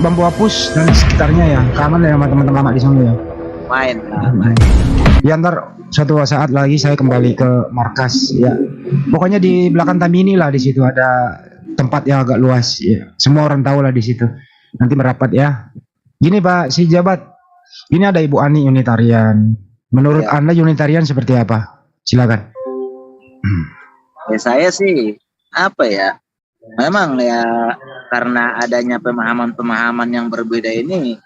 Bambu Apus dan sekitarnya ya. Kaman ya sama teman-teman lama di sana ya. Main lah, main. Ya ntar suatu saat lagi saya kembali ke markas ya. Pokoknya di belakang Tamini lah, di situ ada tempat yang agak luas ya. Semua orang tahu lah di situ. Nanti merapat ya. Gini Pak, si jabat. Ini ada Ibu Ani Unitarian. Menurut Ya. Anda Unitarian seperti apa? Silakan. Ya saya sih apa ya? Memang ya karena adanya pemahaman-pemahaman yang berbeda ini,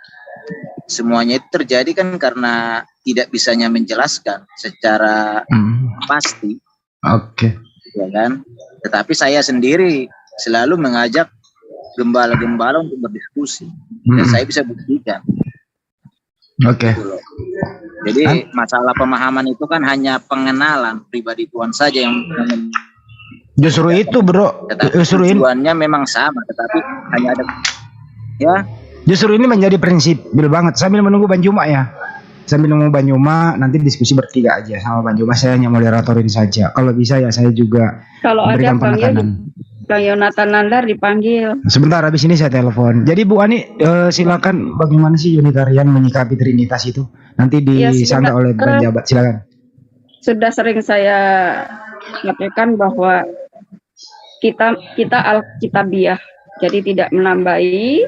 semuanya itu terjadi kan karena tidak bisanya menjelaskan secara pasti, Oke. ya kan? Tetapi saya sendiri selalu mengajak gembala-gembala untuk berdiskusi dan saya bisa buktikan. Oke. Gitu loh. Jadi masalah pemahaman itu kan hanya pengenalan pribadi Tuhan saja yang Justru itu bro. tetapi Justru ini. tujuannya memang sama, tetapi hanya ada ya. Justru ini menjadi prinsip bil banget. Sambil menunggu Banjuma ya. Sambil menunggu Banjuma, nanti diskusi bertiga aja sama Banjuma. Saya hanya moderatorin saja. Kalau bisa ya saya juga Kalau ada memberikan panggil, penekanan. Bang Yonatan Nandar dipanggil. Sebentar, habis ini saya telepon. Jadi Bu Ani, silakan bagaimana sih Unitarian menyikapi Trinitas itu? Nanti Ya, disangka oleh penjabat. Silakan. Sudah sering saya katakan bahwa kita Alkitabiah, jadi tidak menambahi,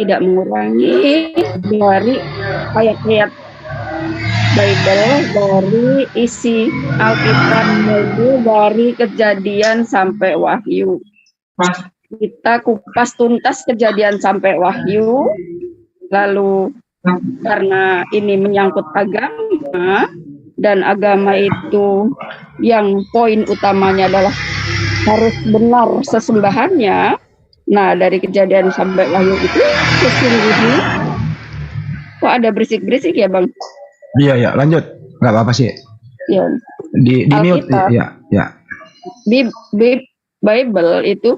tidak mengurangi dari ayat-ayat Bible, dari isi Alkitab dari Kejadian sampai Wahyu. Kita kupas tuntas Kejadian sampai Wahyu, lalu karena ini menyangkut agama, dan agama itu yang poin utamanya adalah harus benar sesembahannya. Nah, dari Kejadian sampai Wahyu itu sesungguhnya kok ada berisik-berisik ya Bang? Iya ya, lanjut. Nggak apa-apa sih. Ya, Di mute. Alkitab. Ya. Bible itu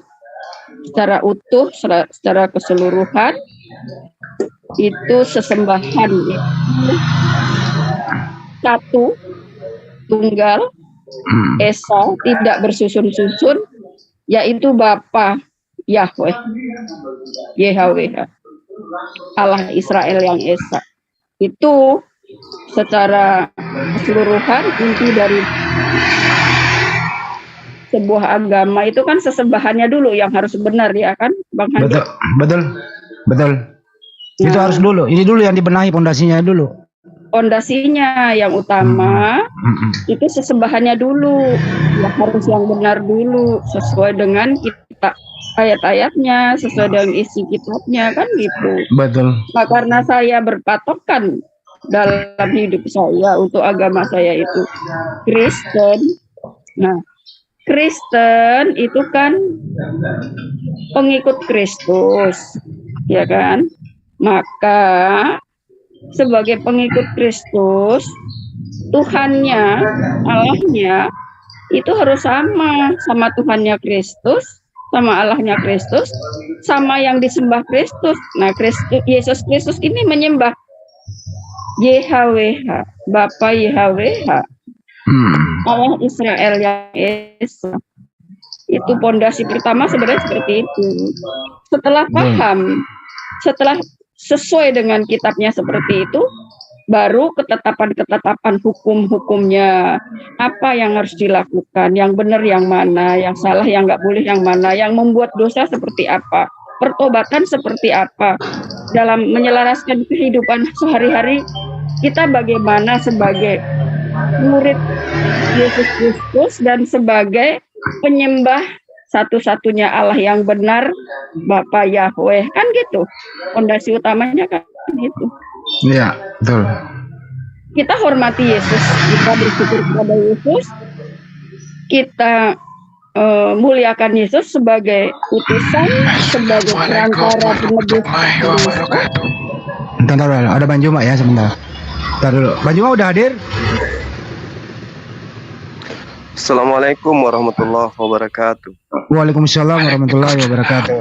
secara utuh, secara keseluruhan itu sesembahan itu satu, tunggal, esa, tidak bersusun-susun, yaitu Bapa Yahweh, YHWH, Allah Israel yang esa. Itu secara keseluruhan inti dari sebuah agama itu kan sesembahannya dulu yang harus benar ya kan Bang Handi? Betul. Itu harus dulu. Ini dulu yang dibenahi pondasinya dulu. Pondasinya yang utama itu sesembahannya dulu, ya harus yang benar dulu sesuai dengan kita ayat-ayatnya, sesuai dengan isi kitabnya kan gitu. Betul. Nah karena saya berpatokan dalam hidup saya untuk agama saya itu Kristen. Nah Kristen itu kan pengikut Kristus, ya kan? Maka sebagai pengikut Kristus, Tuhannya, Allahnya itu harus sama Tuhannya Kristus, sama Allahnya Kristus, sama yang disembah Kristus. Nah, Yesus Kristus ini menyembah YHWH, Bapa YHWH, Allah Israel yang esa. Itu pondasi pertama sebenarnya seperti itu. Setelah paham, setelah sesuai dengan kitabnya seperti itu, baru ketetapan-ketetapan hukum-hukumnya, apa yang harus dilakukan, yang benar yang mana, yang salah yang nggak boleh yang mana, yang membuat dosa seperti apa, pertobatan seperti apa, dalam menyelaraskan kehidupan sehari-hari kita bagaimana sebagai murid Yesus Kristus dan sebagai penyembah satu-satunya Allah yang benar, Bapa Yahweh, kan gitu. Fondasi utamanya kan gitu. Iya, betul. Kita hormati Yesus, kita bersyukur kepada Yesus, kita muliakan Yesus sebagai utusan, sebagai perantara penebus. Bentar, ada Banjuma ya sebentar. Bentar dulu. Banjuma udah hadir? Assalamualaikum warahmatullahi wabarakatuh. Waalaikumsalam warahmatullahi wabarakatuh.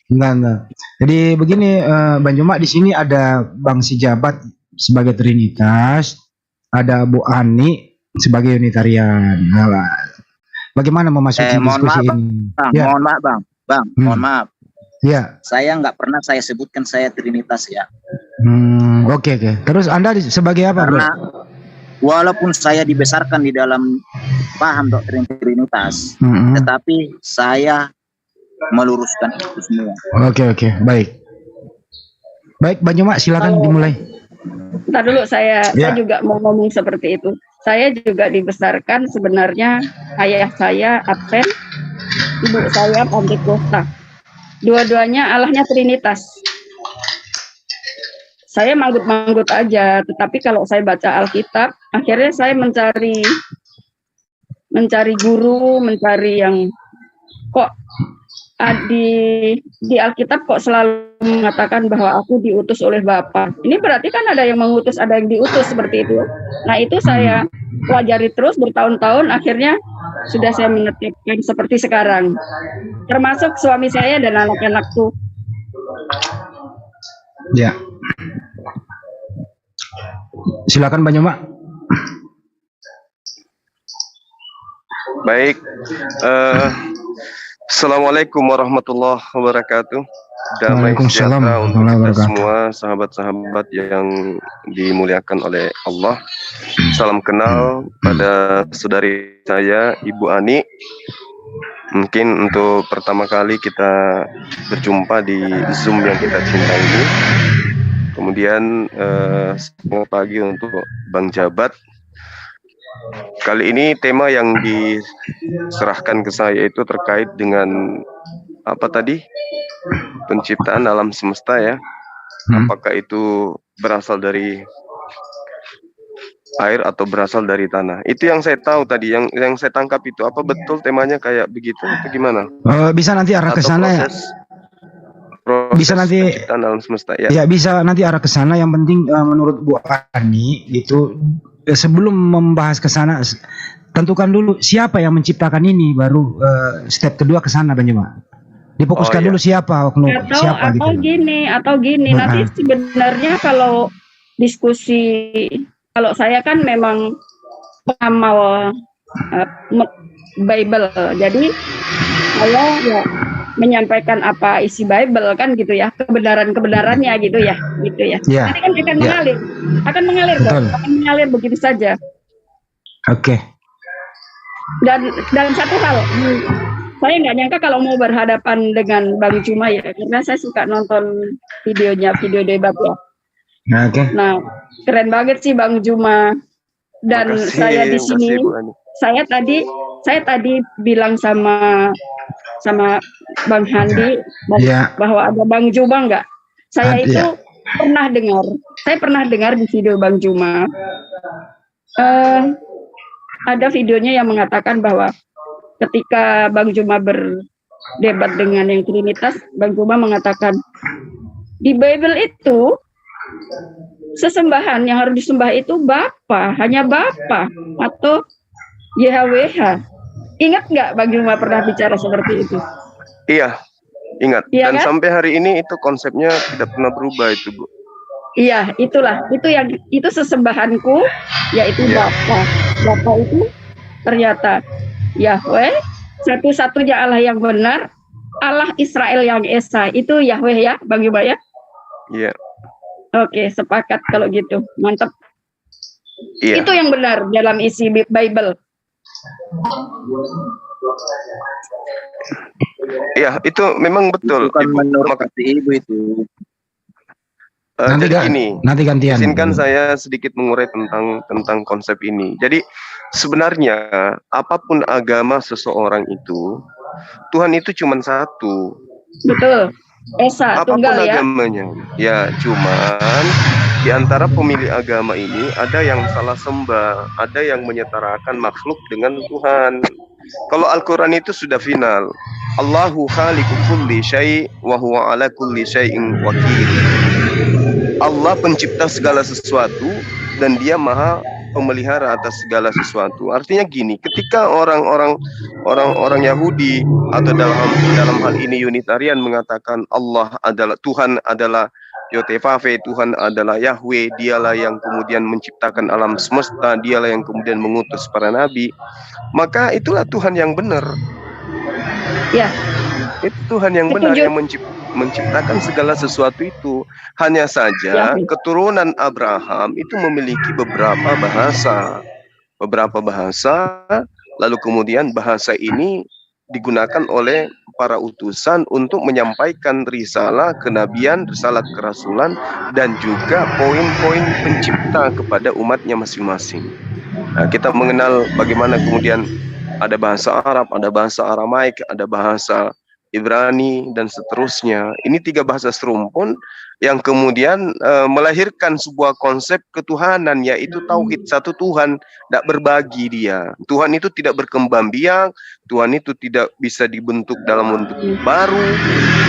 Bentar. Jadi begini, Banjuma, di sini ada Bang Sijabat sebagai Trinitas, ada Bu Ani sebagai Unitarian. Nah, bagaimana memasuki diskusi ini? Bang, Ya. mohon maaf Bang, mohon maaf. Ya. Saya nggak pernah saya sebutkan saya Trinitas ya. Oke. Terus Anda sebagai apa, Bro? Karena walaupun saya dibesarkan di dalam paham doktrin Trinitas, tetapi saya meluruskan itu semua. Oke, baik. Baik, Banyuma, silakan dimulai. Ntar dulu saya juga mau ngomong seperti itu. Saya juga dibesarkan sebenarnya ayah saya Advent, ibu saya Pantekosta. Dua-duanya Allahnya Trinitas. Saya manggut-manggut aja, tetapi kalau saya baca Alkitab, akhirnya saya mencari guru, mencari yang kok di Alkitab kok selalu mengatakan bahwa aku diutus oleh Bapa. Ini berarti kan ada yang mengutus, ada yang diutus seperti itu. Nah, itu saya pelajari terus bertahun-tahun, akhirnya sudah saya menetapkan seperti sekarang. Termasuk suami saya dan anak-anakku. Ya. Silakan Banyuma. Baik. Assalamualaikum warahmatullahi wabarakatuh. Damai sejahtera untuk kita semua, sahabat-sahabat yang dimuliakan oleh Allah. Salam kenal pada saudari saya, Ibu Ani. Mungkin untuk pertama kali kita berjumpa di Zoom yang kita cintai ini. Kemudian selamat pagi untuk Bang Jabat. Kali ini tema yang diserahkan ke saya itu terkait dengan apa tadi? Penciptaan alam semesta ya. Apakah itu berasal dari air atau berasal dari tanah? Itu yang saya tahu tadi, yang saya tangkap itu. Apa betul temanya kayak begitu atau gimana? Bisa nanti arah ke sana ya. Bisa nanti penciptaan alam semesta ya. Ya, bisa nanti arah ke sana. Yang penting menurut Bu Ani itu sebelum membahas ke sana tentukan dulu siapa yang menciptakan ini, baru step kedua ke sana Banyuma. Difokuskan dulu siapa siapa atau gitu. Atau gini nanti sebenarnya kalau diskusi, kalau saya kan memang pengamal Bible, jadi saya ya menyampaikan apa isi Bible kan gitu ya, kebenarannya gitu ya. Nanti kan akan mengalir begitu saja. Oke. Dan satu hal, saya nggak nyangka kalau mau berhadapan dengan Bang Juma ya, karena saya suka nonton video debat ya. Nah, keren banget sih Bang Juma. Dan saya di sini, saya tadi bilang sama Bang Handi bahwa ada Bang Juma nggak? Saya itu pernah dengar di video Bang Juma. Ada videonya yang mengatakan bahwa ketika Bang Juma berdebat dengan yang Trinitas, Bang Juma mengatakan di Bible itu sesembahan yang harus disembah itu Bapa, hanya Bapa atau YHWH. Ingat nggak Bang Juma pernah bicara seperti itu? Iya, ingat. Iya, dan kan? Sampai hari ini itu konsepnya tidak pernah berubah itu, Bu. Iya, itu sesembahanku, yaitu Bapa. Bapa itu ternyata Yahweh, satu-satunya Allah yang benar, Allah Israel yang Esa, itu Yahweh ya, Bang Juma ya? Iya. Oke, sepakat kalau gitu, mantap. Iya. Itu yang benar dalam isi Bible. Iya, itu memang betul. Bukan menurut ibu itu. Nanti gantian. Izinkan saya sedikit mengurai tentang konsep ini. Jadi sebenarnya apapun agama seseorang itu, Tuhan itu cuma satu. Betul. Esa, apapun tunggal ya. agamanya. Ya, cuman di antara pemilik agama ini ada yang salah sembah, ada yang menyetarakan makhluk dengan Tuhan. Kalau Al-Quran itu sudah final. Allahu khaliqu kulli syai' wa huwa ala kulli syai'in wakil. Allah pencipta segala sesuatu dan dia maha pemelihara atas segala sesuatu. Artinya gini, ketika orang-orang Yahudi atau dalam hal ini Unitarian mengatakan Allah adalah Tuhan, adalah Yotevave, Tuhan adalah Yahweh, dialah yang kemudian menciptakan alam semesta, dialah yang kemudian mengutus para nabi, maka itulah Tuhan yang benar. Ya. Itu Tuhan yang benar yang menciptakan. menciptakan segala sesuatu itu. Hanya saja keturunan Abraham itu memiliki beberapa bahasa, lalu kemudian bahasa ini digunakan oleh para utusan untuk menyampaikan risalah kenabian, risalah kerasulan, dan juga poin-poin pencipta kepada umatnya masing-masing. Nah, kita mengenal bagaimana kemudian ada bahasa Arab, ada bahasa Aramaik, ada bahasa Ibrani, dan seterusnya. Ini 3 bahasa serumpun yang kemudian melahirkan sebuah konsep ketuhanan, yaitu tauhid, satu Tuhan, tidak berbagi dia. Tuhan itu tidak berkembang biak, Tuhan itu tidak bisa dibentuk dalam bentuk baru,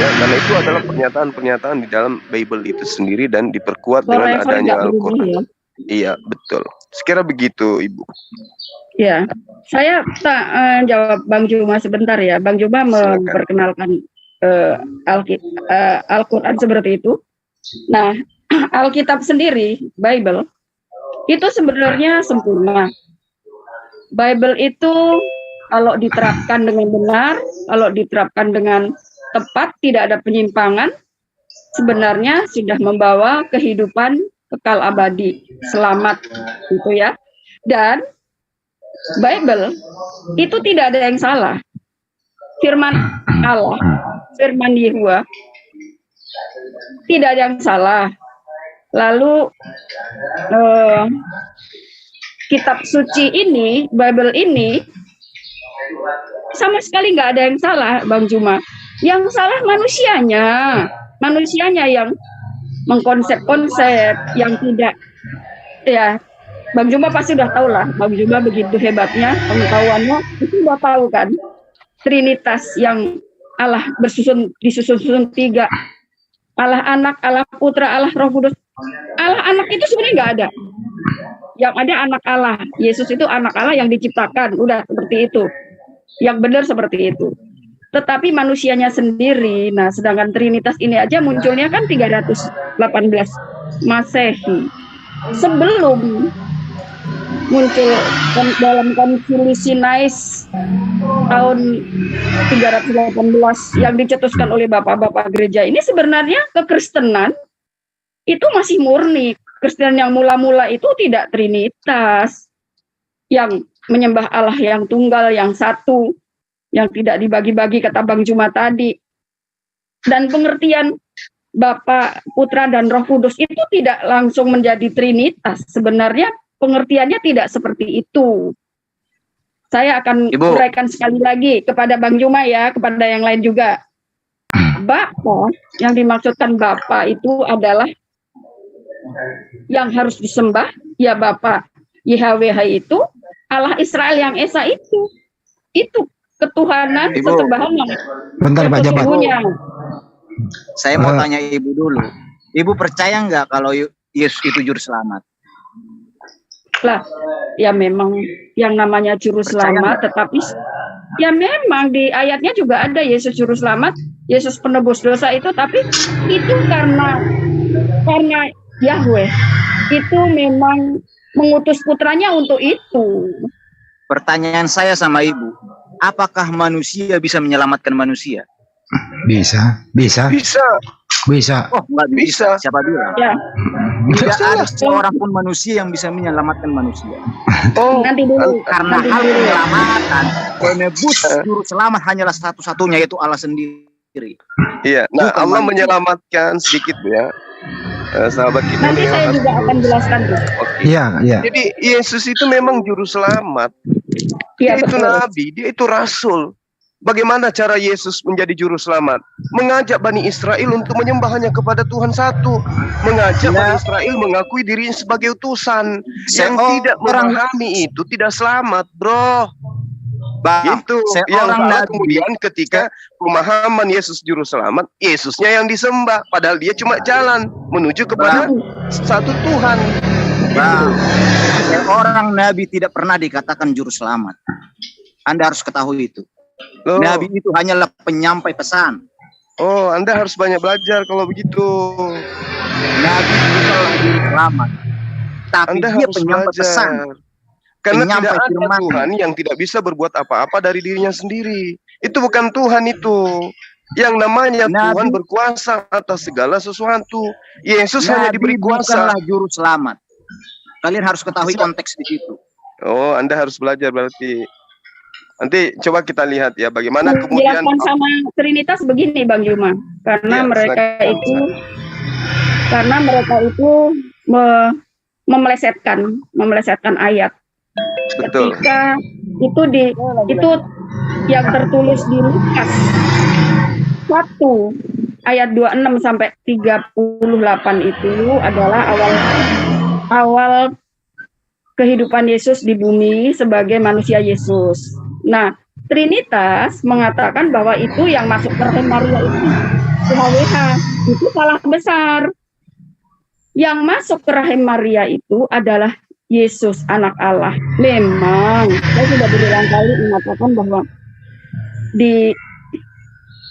ya, karena itu adalah pernyataan-pernyataan di dalam Bible itu sendiri dan diperkuat dengan adanya Al-Quran. Iya, betul. Sekira begitu, Ibu. Ya, saya jawab Bang Juma sebentar ya. Bang Juma memperkenalkan Al-Quran seperti itu. Nah, Alkitab sendiri, Bible, itu sebenarnya sempurna. Bible itu kalau diterapkan dengan benar, kalau diterapkan dengan tepat, tidak ada penyimpangan, sebenarnya sudah membawa kehidupan kekal abadi, selamat, gitu ya. Dan Bible itu tidak ada yang salah. Firman Allah, firman Yehuwa, tidak ada yang salah. Lalu kitab suci ini, Bible ini, sama sekali nggak ada yang salah, Bang Juma. Yang salah manusianya yang mengkonsep-konsep, yang tidak, ya. Bang Juma pasti udah tahu lah, Bang Juma begitu hebatnya pengetahuannya, itu udah tahu kan, Trinitas yang Allah disusun 3, Allah Anak, Allah Putra, Allah Roh Kudus. Allah Anak itu sebenarnya nggak ada, yang ada anak Allah. Yesus itu anak Allah yang diciptakan, udah seperti itu, yang benar seperti itu. Tetapi manusianya sendiri, nah sedangkan Trinitas ini aja munculnya kan 318 Masehi, sebelum muncul dalam konsili Sinais tahun 318 yang dicetuskan oleh bapak-bapak gereja ini. Sebenarnya kekristenan itu masih murni. Kristen yang mula-mula itu tidak Trinitas, yang menyembah Allah yang tunggal, yang satu, yang tidak dibagi-bagi kata Bang Juma tadi. Dan pengertian Bapa, Putra, dan Roh Kudus itu tidak langsung menjadi Trinitas. Sebenarnya pengertiannya tidak seperti itu. Saya akan uraikan sekali lagi kepada Bang Juma ya, kepada yang lain juga. Bapa, yang dimaksudkan Bapa itu adalah yang harus disembah, ya Bapa YHWH itu, Allah Israel yang Esa itu ketuhanan, sesembahan yang bentar Pak Jabat. Saya mau tanya Ibu dulu. Ibu percaya nggak kalau Yesus itu juru selamat? Lah, ya memang yang namanya juru selamat, tetapi ya memang di ayatnya juga ada Yesus juru selamat, Yesus penebus dosa itu, tapi itu karena Yahweh itu memang mengutus putranya untuk itu. Pertanyaan saya sama Ibu, apakah manusia bisa menyelamatkan manusia? Bisa. Oh, nggak bisa. Siapa bilang? Ya. Tidak ada seorang pun manusia yang bisa menyelamatkan manusia. Oh, nanti dulu. Karena hal penyelamatan, penebus juru selamat hanyalah satu-satunya, yaitu Allah sendiri. Iya. Nah, bukan Allah menyelamatkan sedikit ya. Sahabat kita. Nanti saya juga akan jelaskan tuh. Iya. Jadi Yesus itu memang juru selamat. Dia itu nabi, dia itu rasul. Bagaimana cara Yesus menjadi juru selamat? Mengajak Bani Israel untuk menyembah hanya kepada Tuhan satu. Mengajak Bani Israel mengakui dirinya sebagai utusan. Yang tidak memahami itu tidak selamat, bro. Itu yang salah kemudian ketika pemahaman Yesus juru selamat, Yesusnya yang disembah. Padahal dia cuma jalan menuju kepada satu Tuhan. Seorang nabi tidak pernah dikatakan juru selamat. Anda harus ketahui itu. Nabi itu hanyalah penyampai pesan. Oh, Anda harus banyak belajar kalau begitu. Nabi itu juru selamat, tapi Anda dia harus penyampai belajar. pesan. Karena penyampai tidak ada firman. Tuhan yang tidak bisa berbuat apa-apa dari dirinya sendiri. Itu bukan Tuhan itu. Yang namanya Nabi, Tuhan berkuasa atas segala sesuatu. Yesus hanya diberi kuasa. bukanlah juru selamat. Kalian harus ketahui konteks di situ. Oh, Anda harus belajar berarti. Nanti coba kita lihat ya bagaimana kemudian Dijelaskan sama Trinitas begini Bang Juma, karena Ya, mereka itu memelesetkan ayat. betul. Ketika itu yang tertulis di Lukas 1 ayat 26 sampai 38 itu adalah awal kehidupan Yesus di bumi sebagai manusia Yesus. Nah, Trinitas mengatakan bahwa itu yang masuk ke rahim Maria itu YHWH, itu salah besar. Yang masuk ke rahim Maria itu adalah Yesus anak Allah. Memang saya sudah berulang kali mengatakan bahwa di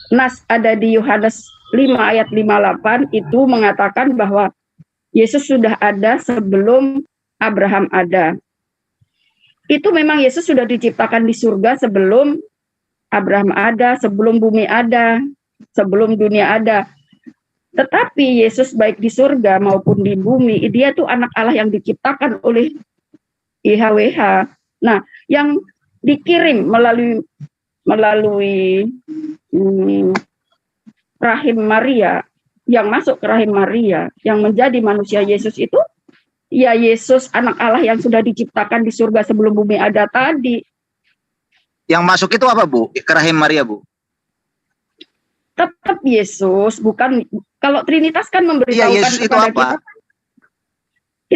nas ada di Yohanes 5 ayat 58 itu mengatakan bahwa Yesus sudah ada sebelum Abraham ada. Itu memang Yesus sudah diciptakan di surga sebelum Abraham ada, sebelum bumi ada, sebelum dunia ada. Tetapi Yesus baik di surga maupun di bumi, dia tuh anak Allah yang diciptakan oleh YHWH. Nah, yang dikirim melalui rahim Maria, yang masuk ke rahim Maria, yang menjadi manusia Yesus itu, ya Yesus anak Allah yang sudah diciptakan di surga sebelum bumi ada tadi. Yang masuk itu apa, Bu? Ke rahim Maria, Bu? Tetap Yesus, bukan. Kalau Trinitas kan memberitahukan Yesus itu kepada apa? kita,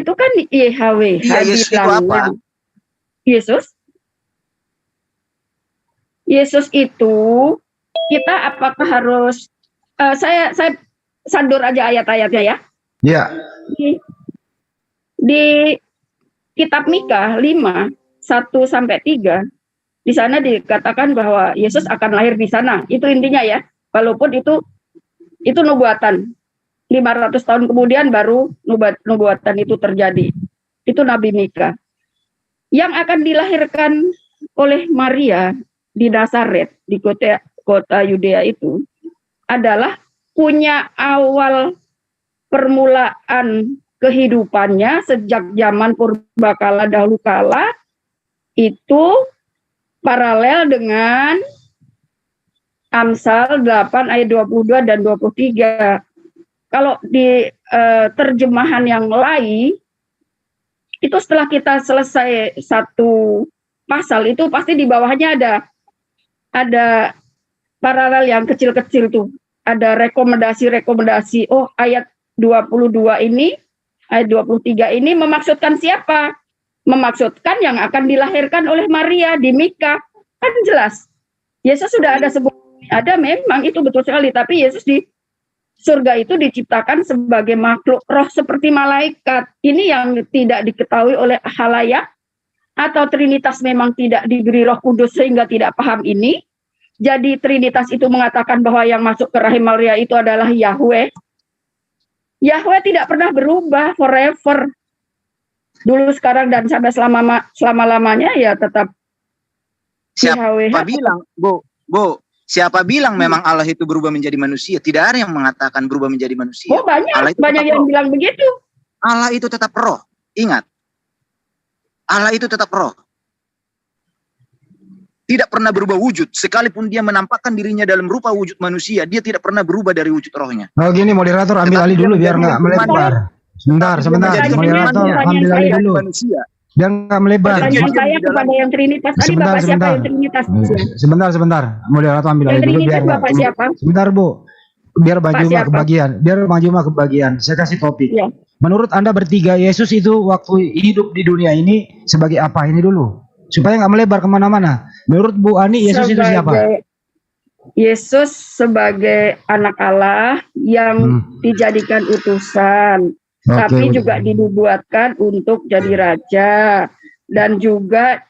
itu kan YHWH. Iya, Yesus itu apa? Yesus itu kita apakah harus saya sandur aja ayat-ayatnya ya. Iya. Di kitab Mika 5 1 sampai 3 di sana dikatakan bahwa Yesus akan lahir di sana. Itu intinya ya. Walaupun itu nubuatan. 500 tahun kemudian baru nubuatan itu terjadi. Itu Nabi Mika. Yang akan dilahirkan oleh Maria di Nazaret, di kota Yudea itu adalah punya awal permulaan kehidupannya sejak zaman purbakala dahulu kala, itu paralel dengan Amsal 8 ayat 22 dan 23. Kalau di terjemahan yang lain, itu setelah kita selesai satu pasal itu pasti di bawahnya ada paralel yang kecil-kecil tuh. Ada rekomendasi-rekomendasi. Oh, ayat 22 ini, ayat 23 ini memaksudkan siapa? Memaksudkan yang akan dilahirkan oleh Maria di Mika. Kan jelas. Yesus sudah ada sebelum ada, memang itu betul sekali. Tapi Yesus di surga itu diciptakan sebagai makhluk roh seperti malaikat. Ini yang tidak diketahui oleh halayak. Atau Trinitas memang tidak diberi Roh Kudus sehingga tidak paham ini. Jadi Trinitas itu mengatakan bahwa yang masuk ke rahim Maria itu adalah Yahweh. Yahweh tidak pernah berubah, forever. Dulu, sekarang, dan sampai selama-lamanya ya tetap Siapa Yahweh. bilang, Bu, siapa bilang memang Allah itu berubah menjadi manusia? Tidak ada yang mengatakan berubah menjadi manusia. Oh, banyak yang bilang begitu. Allah itu tetap roh. Ingat. Allah itu tetap roh. Tidak pernah berubah wujud. Sekalipun dia menampakkan dirinya dalam rupa wujud manusia, dia tidak pernah berubah dari wujud rohnya. Oh gini, moderator ambil alih dulu biar nggak melebar. Sebentar. Moderator ambil alih dulu. Biar nggak melebar. Pertanyaan saya kepada yang Trinitas tadi, Bapak siapa yang Trinitas? Sebentar. Moderator ambil alih dulu biar Bapak siapa? Sebentar, Bu. Biar Bang Juma kebagian. Saya kasih topik. Ya. Menurut Anda bertiga, Yesus itu waktu hidup di dunia ini sebagai apa ini dulu? Supaya nggak melebar kemana-mana. Menurut Bu Ani, Yesus itu siapa? Yesus sebagai anak Allah yang dijadikan utusan. Tapi juga dinubuatkan untuk jadi raja. Dan juga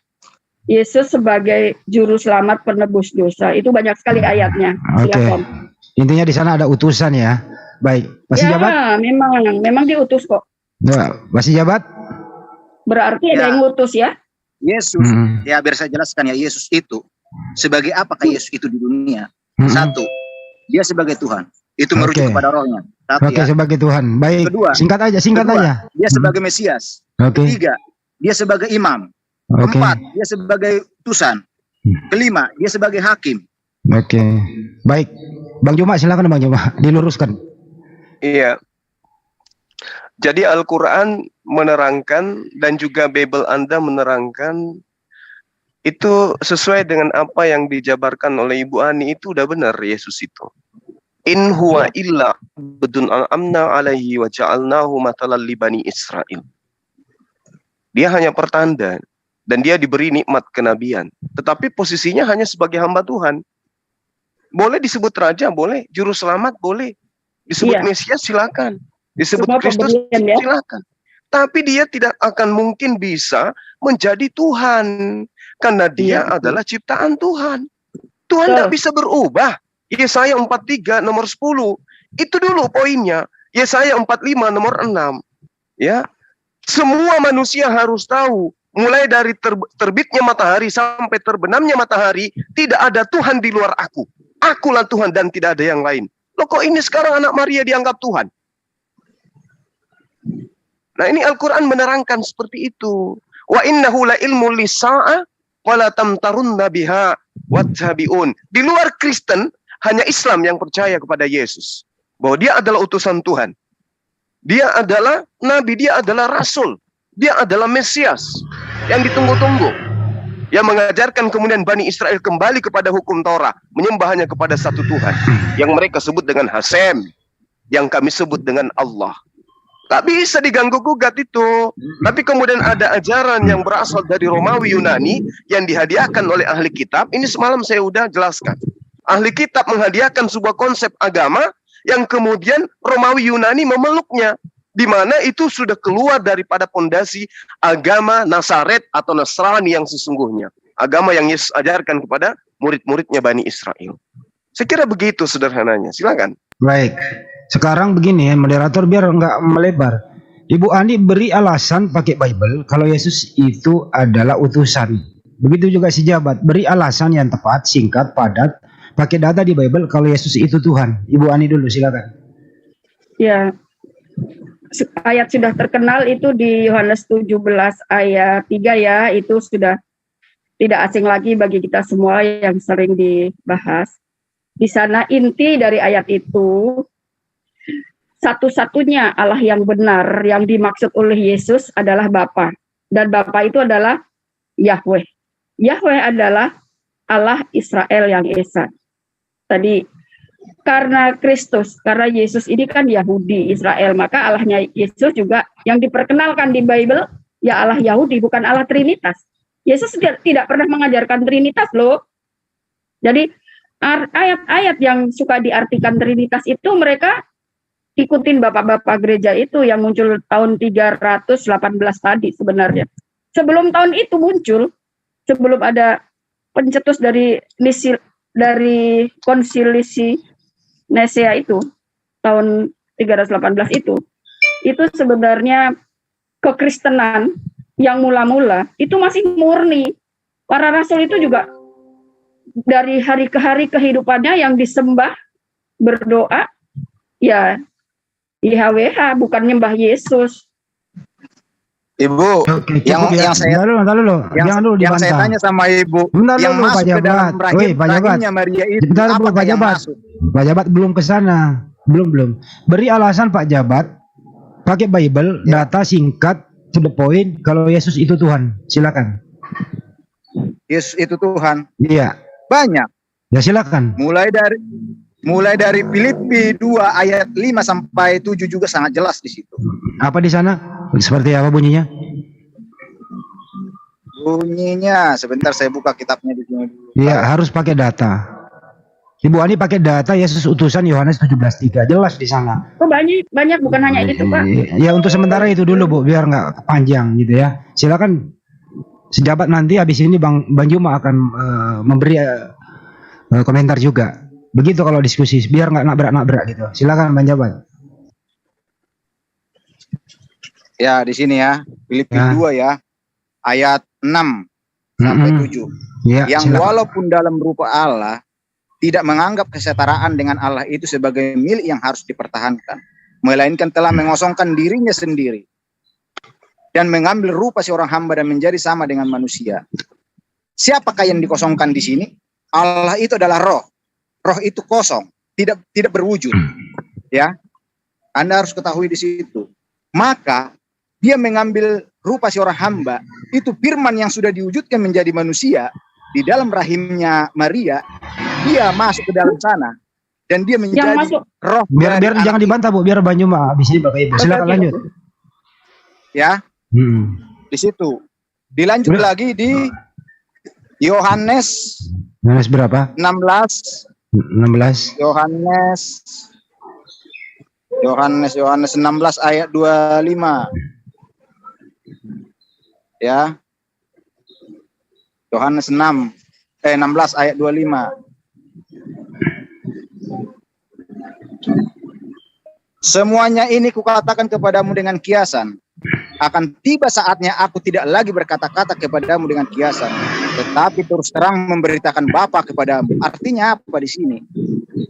Yesus sebagai juru selamat penebus dosa. Itu banyak sekali ayatnya. Silakan. Intinya di sana ada utusan ya. Baik, masih jabat? Memang diutus kok. Ya, masih jabat? Berarti ada yang ngutus ya? Yesus, ya biar saya jelaskan ya, Yesus itu sebagai apakah Yesus itu di dunia? Satu, dia sebagai Tuhan. Itu merujuk kepada rohnya. Satu, Oke, sebagai Tuhan. Baik. Kedua, singkat aja. Dia sebagai Mesias. Ketiga, dia sebagai imam. Keempat, dia sebagai utusan. Kelima, dia sebagai hakim. Oke. Baik. Bang Juma, silakan Bang Juma, diluruskan. Iya. Jadi Al-Quran menerangkan dan juga Bible Anda menerangkan itu sesuai dengan apa yang dijabarkan oleh Ibu Ani, itu udah benar. Yesus itu in huwa illa bedun amna alaihi wa ja'alnahu matalan li bani Israel. Dia hanya pertanda dan dia diberi nikmat kenabian, tetapi posisinya hanya sebagai hamba Tuhan. Boleh disebut raja, boleh juru selamat, boleh disebut Mesias, silakan. Disebut Kristus, silakan. Tapi dia tidak akan mungkin bisa menjadi Tuhan. Karena dia adalah ciptaan Tuhan. Tuhan tidak bisa berubah. Yesaya 43 nomor 10. Itu dulu poinnya. Yesaya 45 nomor 6. Ya. Semua manusia harus tahu. Mulai dari terbitnya matahari sampai terbenamnya matahari. Tidak ada Tuhan di luar aku. Akulah Tuhan dan tidak ada yang lain. Loh, kok ini sekarang anak Maria dianggap Tuhan? Nah, ini Al-Quran menerangkan seperti itu. Wa innahu la ilmu lisa'a wala tamtarunna biha wattabi'un. Di luar Kristen hanya Islam yang percaya kepada Yesus, bahwa dia adalah utusan Tuhan. Dia adalah nabi, dia adalah rasul, dia adalah Mesias yang ditunggu-tunggu, yang mengajarkan kemudian Bani Israel kembali kepada hukum Torah, menyembah hanya kepada satu Tuhan yang mereka sebut dengan Hasem, yang kami sebut dengan Allah. Tak bisa diganggu gugat itu. Tapi kemudian ada ajaran yang berasal dari Romawi Yunani yang dihadiahkan oleh ahli kitab. Ini semalam saya udah jelaskan. Ahli kitab menghadiahkan sebuah konsep agama yang kemudian Romawi Yunani memeluknya, di mana itu sudah keluar daripada pondasi agama Nazaret atau Nasrani yang sesungguhnya. Agama yang Yesus ajarkan kepada murid-muridnya Bani Israel. Saya kira begitu sederhananya. Silakan. Baik. Sekarang begini ya, moderator, biar nggak melebar. Ibu Ani beri alasan pakai Bible kalau Yesus itu adalah utusan. Begitu juga si jabat, beri alasan yang tepat, singkat, padat, pakai data di Bible kalau Yesus itu Tuhan. Ibu Ani dulu, silakan. Ya, ayat sudah terkenal itu di Yohanes 17 ayat 3 ya, itu sudah tidak asing lagi bagi kita semua yang sering dibahas. Di sana inti dari ayat itu, satu-satunya Allah yang benar yang dimaksud oleh Yesus adalah Bapa, dan Bapa itu adalah Yahweh. Yahweh adalah Allah Israel yang Esa. Tadi karena Kristus, karena Yesus ini kan Yahudi Israel, maka Allahnya Yesus juga yang diperkenalkan di Bible ya Allah Yahudi, bukan Allah Trinitas. Yesus tidak pernah mengajarkan Trinitas loh. Jadi ayat-ayat yang suka diartikan Trinitas itu mereka ikutin bapak-bapak gereja itu yang muncul tahun 318 tadi sebenarnya. Sebelum tahun itu muncul, sebelum ada pencetus dari konsilisi Nisea itu, tahun 318 itu sebenarnya kekristenan yang mula-mula itu masih murni. Para rasul itu juga dari hari ke hari kehidupannya yang disembah, berdoa, ya YHWH, bukan nyembah Yesus. Ibu, yang saya tanya sama Ibu, yang masuk ke dalam rahimnya Maria itu, apakah yang masuk? Pak Jabat belum ke sana, belum. Beri alasan Pak Jabat, pakai Bible, data singkat, to the point, kalau Yesus itu Tuhan, silakan. Yesus itu Tuhan? Iya. Banyak. Ya silakan. Mulai dari Filipi 2 ayat 5 sampai 7 juga sangat jelas di situ. Apa di sana? Seperti apa bunyinya? Bunyinya, sebentar saya buka kitabnya di sini dulu. Iya, harus pakai data. Ibu Ani pakai data Yesus utusan Yohanes 17:3, jelas di sana. Oh, banyak bukan hanya itu, Pak. Ya untuk sementara itu dulu, Bu, biar nggak panjang gitu ya. Silakan sejabat, nanti habis ini Bang Juma akan memberi komentar juga. Begitu kalau diskusi, biar nggak nabrak-nabrak gitu. Silakan Bang Jabat. Ya, di sini ya, Filipi 2 ya, ayat 6 sampai 7. Ya, yang silakan. Walaupun dalam rupa Allah, tidak menganggap kesetaraan dengan Allah itu sebagai milik yang harus dipertahankan, melainkan telah mengosongkan dirinya sendiri dan mengambil rupa seorang hamba dan menjadi sama dengan manusia. Siapakah yang dikosongkan di sini? Allah itu adalah roh. Roh itu kosong, tidak berwujud. Ya, Anda harus ketahui di situ. Maka dia mengambil rupa seorang hamba, itu firman yang sudah diwujudkan menjadi manusia di dalam rahimnya Maria, dia masuk ke dalam sana dan dia menjadi roh. Biar jangan dibantah Bu, biar Banyu mah habis ini Bapak Ibu. Silakan lanjut. Ya. Di situ. Dilanjut lagi di Yohanes berapa? 16. Yohanes 16 ayat 25. Ya. Yohanes 16 ayat 25. Semuanya ini kukatakan kepadamu dengan kiasan. Akan tiba saatnya aku tidak lagi berkata-kata kepadamu dengan kiasan, tetapi terus terang memberitakan Bapa kepadamu. Artinya apa di sini?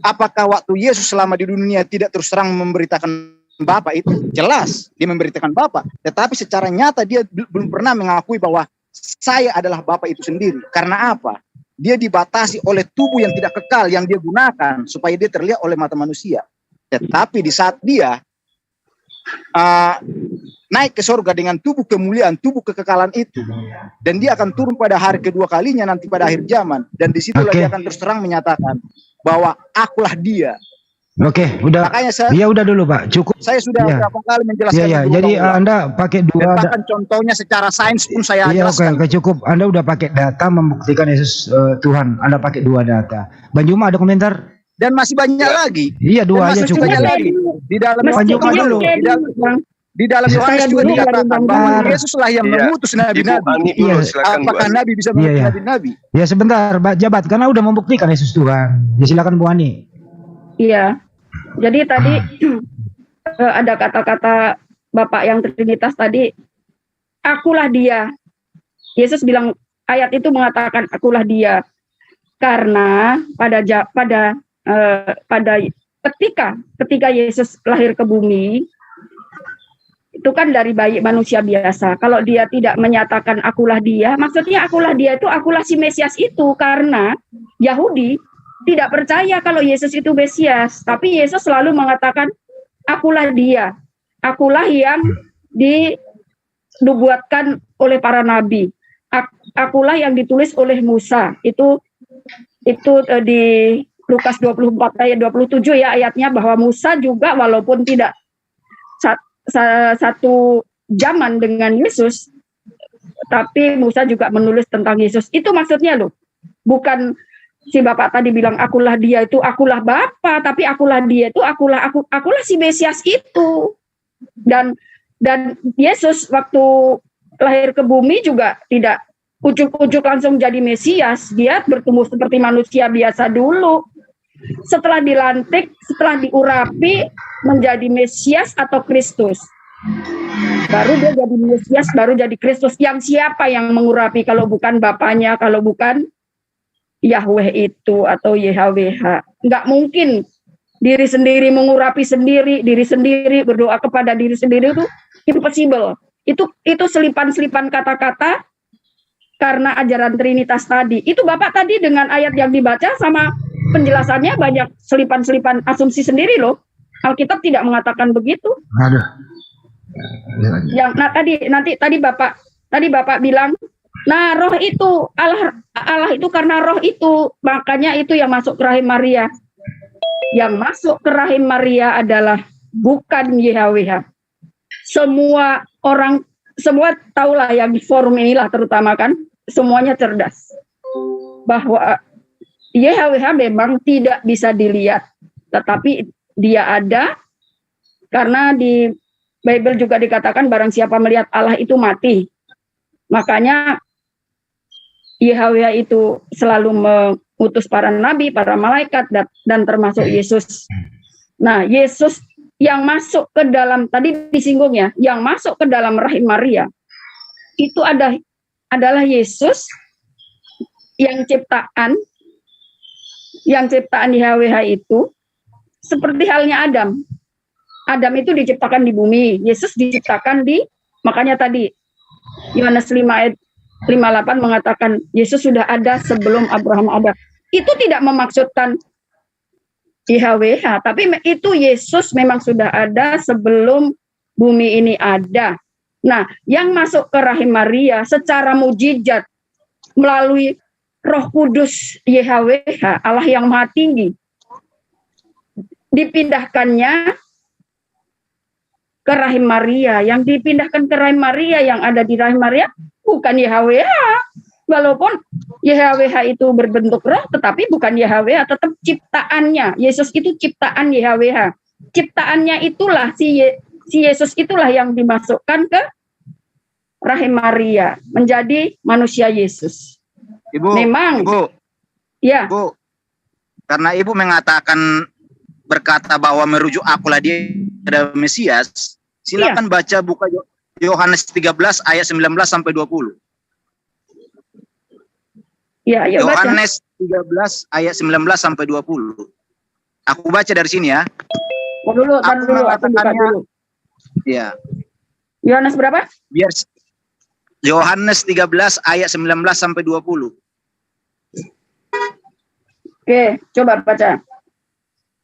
Apakah waktu Yesus selama di dunia tidak terus terang memberitakan Bapa itu? Jelas dia memberitakan Bapa, tetapi secara nyata dia belum pernah mengakui bahwa saya adalah Bapa itu sendiri. Karena apa? Dia dibatasi oleh tubuh yang tidak kekal yang dia gunakan supaya dia terlihat oleh mata manusia. Tetapi di saat dia naik ke surga dengan tubuh kemuliaan, tubuh kekekalan itu, dan dia akan turun pada hari kedua kalinya nanti pada akhir zaman, dan disitulah dia akan terus terang menyatakan bahwa akulah dia. Udah. Makanya udah dulu Pak, cukup. Saya sudah berapa kali menjelaskan. Jadi Anda pakai dua. Bahkan contohnya secara sains pun saya jelaskan. Cukup. Anda udah pakai data membuktikan Yesus Tuhan. Anda pakai dua data. Banjuma ada komentar? Dan masih banyak lagi. Iya, dua aja cukup. Lagi. Di dalam Banjuma dulu. Di dalam Yohanes juga dikatakan bahwa Yesuslah yang mengutus nabi-nabi. Apakah nabi bisa mengutus nabi-nabi? Ya sebentar, Jabat, karena udah membuktikan Yesus Tuhan. Ya silakan Bu Ani. Iya. Jadi tadi ada kata-kata Bapak yang Trinitas tadi, akulah dia. Yesus bilang, ayat itu mengatakan akulah dia. Karena ketika Yesus lahir ke bumi, itu kan dari bayi manusia biasa. Kalau dia tidak menyatakan akulah dia, maksudnya akulah dia itu akulah si Mesias itu, karena Yahudi tidak percaya kalau Yesus itu Mesias. Tapi Yesus selalu mengatakan akulah dia, akulah yang dinubuatkan oleh para nabi, akulah yang ditulis oleh Musa. Itu di Lukas 24 ayat 27 ya ayatnya, bahwa Musa juga walaupun tidak satu zaman dengan Yesus, tapi Musa juga menulis tentang Yesus. Itu maksudnya loh, bukan si Bapak tadi bilang akulah dia itu akulah Bapa, tapi akulah dia itu akulah si Mesias itu. Dan Yesus waktu lahir ke bumi juga tidak ujuk-ujuk langsung jadi Mesias. Dia bertumbuh seperti manusia biasa dulu. Setelah dilantik, setelah diurapi menjadi Mesias atau Kristus, baru dia jadi Mesias, baru jadi Kristus. Yang siapa yang mengurapi kalau bukan Bapaknya, kalau bukan Yahweh itu atau YHWH? Nggak mungkin diri sendiri mengurapi diri sendiri, berdoa kepada diri sendiri, itu impossible. Itu selipan-selipan kata-kata karena ajaran Trinitas tadi. Itu Bapak tadi dengan ayat yang dibaca sama penjelasannya banyak selipan-selipan asumsi sendiri loh. Alkitab tidak mengatakan begitu. Tadi Bapak bilang, nah roh itu Allah itu karena roh itu, makanya itu yang masuk ke rahim Maria. Yang masuk ke rahim Maria adalah bukan YHWH. Semua tahulah yang di forum inilah terutama kan, semuanya cerdas bahwa YHWH memang tidak bisa dilihat, tetapi dia ada karena di Bible juga dikatakan barang siapa melihat Allah itu mati. Makanya YHWH itu selalu mengutus para nabi, para malaikat, dan termasuk Yesus. Nah, Yesus yang masuk ke dalam, tadi disinggung ya, yang masuk ke dalam rahim Maria, itu adalah Yesus yang ciptaan yang ciptaan YHWH itu seperti halnya Adam. Adam itu diciptakan di bumi, Yesus diciptakan di, makanya tadi Yohanes 5 ayat 58 mengatakan Yesus sudah ada sebelum Abraham ada. Itu tidak memaksudkan YHWH, tapi itu Yesus memang sudah ada sebelum bumi ini ada. Nah, yang masuk ke rahim Maria secara mujizat melalui Roh Kudus YHWH, Allah yang Maha Tinggi, dipindahkannya ke rahim Maria. Yang dipindahkan ke rahim Maria, yang ada di rahim Maria bukan YHWH. Walaupun YHWH itu berbentuk roh, tetapi bukan YHWH, tetap ciptaannya. Yesus itu ciptaan YHWH. Ciptaannya itulah, si Yesus itulah yang dimasukkan ke rahim Maria, menjadi manusia Yesus. Ibu, memang. Ibu, ya. Ibu, karena Ibu mengatakan, berkata bahwa merujuk akulah dia ada Mesias, silakan baca buka Yohanes 13 ayat 19 sampai 20. Ya, Yohanes 13 ayat 19 sampai 20. Aku baca dari sini ya. Aku buka dulu. Ya. Yohanes berapa? Biar Yohanes 13 ayat 19 sampai 20. Oke, coba baca.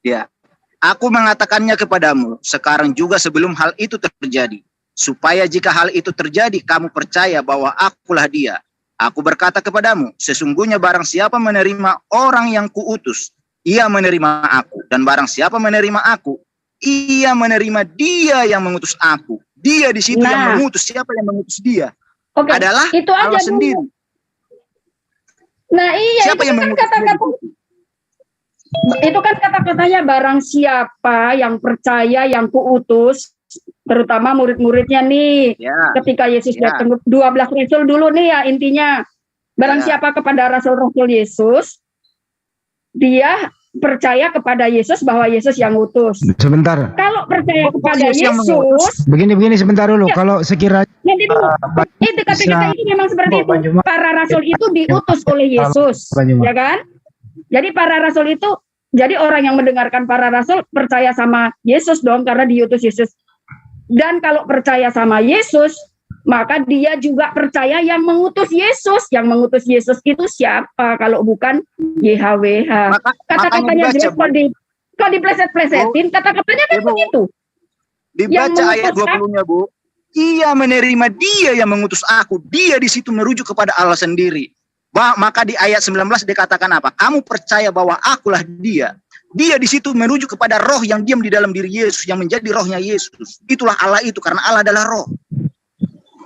Ya. Aku mengatakannya kepadamu sekarang juga sebelum hal itu terjadi, supaya jika hal itu terjadi kamu percaya bahwa akulah dia. Aku berkata kepadamu, sesungguhnya barang siapa menerima orang yang kuutus, ia menerima aku. Dan barang siapa menerima aku, ia menerima dia yang mengutus aku. Dia di situ yang mengutus. Siapa yang mengutus dia? Adalah itu aja Allah sendiri. Nah iya, siapa itu yang kan kata-kata. Itu kan kata-katanya barang siapa yang percaya yang kuutus, terutama murid-muridnya nih. Ketika Yesus datang, 12 rasul dulu nih ya intinya. Barang siapa kepada rasul-rasul Yesus, dia percaya kepada Yesus bahwa Yesus yang utus. Sebentar. Kalau percaya kepada Yesus, begini sebentar dulu. Ya. Kalau sekiranya itu kata-kata ini memang seperti itu. Para rasul itu diutus oleh Yesus, ya kan? Jadi para rasul itu, jadi orang yang mendengarkan para rasul percaya sama Yesus dong, karena diutus Yesus. Dan kalau percaya sama Yesus, maka dia juga percaya yang mengutus Yesus. Yang mengutus Yesus itu siapa kalau bukan YHWH? Kata-katanya jelas, kalau dipleset-plesetin, kata-katanya kan begitu. Dibaca ayat 20-nya, Bu. Ia menerima dia yang mengutus aku. Dia di situ merujuk kepada Allah sendiri. Maka di ayat 19 dikatakan apa? Kamu percaya bahwa akulah dia. Dia di situ merujuk kepada roh yang diam di dalam diri Yesus, yang menjadi rohnya Yesus. Itulah Allah itu, karena Allah adalah roh.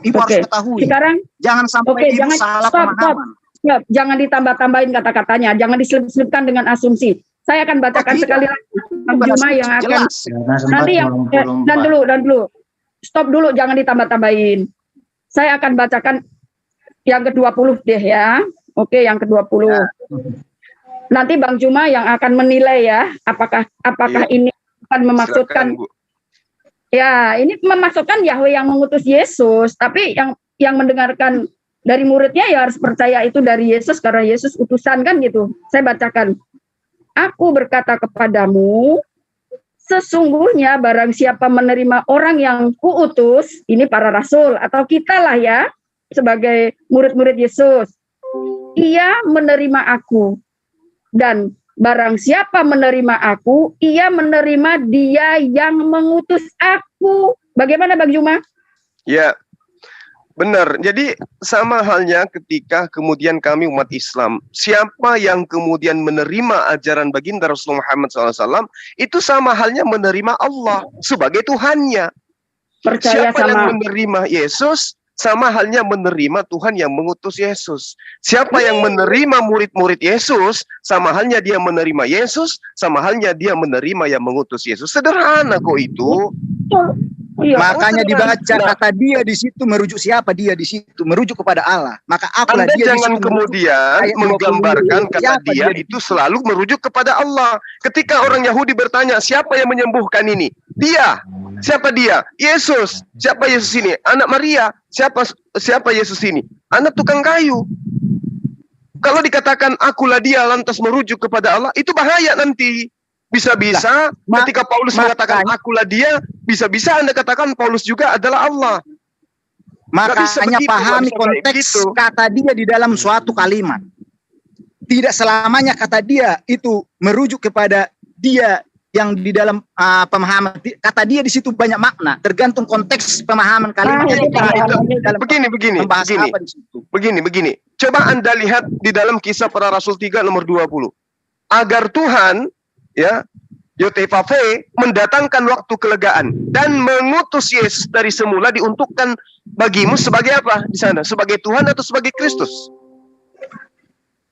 Ibu harus ketahui. Sekarang, jangan sampai ibu salah pemahaman. Stop. Jangan ditambah-tambahin kata-katanya. Jangan diselip-selipkan dengan asumsi. Saya akan bacakan sekali lagi. Bang Juma yang akan. Nanti yang dan dulu. Stop dulu, jangan ditambah-tambahin. Saya akan bacakan yang ke-20 deh ya. Oke, yang ke-20. Nanti Bang Juma yang akan menilai ya, apakah ini akan memaksudkan. Silakan, ya, ini memasukkan Yahweh yang mengutus Yesus, tapi yang mendengarkan dari muridnya ya harus percaya itu dari Yesus, karena Yesus utusan kan gitu. Saya bacakan. Aku berkata kepadamu, sesungguhnya barang siapa menerima orang yang kuutus, ini para rasul atau kita lah ya, sebagai murid-murid Yesus, ia menerima aku. Dan barang siapa menerima aku, ia menerima dia yang mengutus aku. Bagaimana Bang Juma? Ya, benar. Jadi sama halnya ketika kemudian kami umat Islam, siapa yang kemudian menerima ajaran baginda Rasulullah Muhammad SAW, itu sama halnya menerima Allah sebagai Tuhannya. Percaya siapa yang menerima Yesus, sama halnya menerima Tuhan yang mengutus Yesus. Siapa yang menerima murid-murid Yesus, sama halnya dia menerima Yesus, sama halnya dia menerima yang mengutus Yesus. Sederhana kok itu. Makanya dibaca kata dia di situ merujuk siapa, dia di situ merujuk kepada Allah. Maka akulah Anda dia jangan kemudian menggambarkan kata dia itu selalu merujuk kepada Allah. Ketika orang Yahudi bertanya, siapa yang menyembuhkan ini? Dia. Siapa dia? Yesus. Siapa Yesus ini? Anak Maria. Siapa Yesus ini? Anak tukang kayu. Kalau dikatakan akulah dia lantas merujuk kepada Allah, itu bahaya nanti. Bisa-bisa ketika Paulus mengatakan akulah dia, bisa-bisa Anda katakan Paulus juga adalah Allah. Makanya pahami konteks kata dia di dalam suatu kalimat. Tidak selamanya kata dia itu merujuk kepada dia yang di dalam pemahaman. Kata dia di situ banyak makna, tergantung konteks pemahaman kalimat. Begini. Coba Anda lihat di dalam Kisah Para Rasul 3 nomor 20. Agar Tuhan Yotevave mendatangkan waktu kelegaan dan mengutus Yesus dari semula diuntukkan bagimu sebagai apa di sana? Sebagai Tuhan atau sebagai Kristus?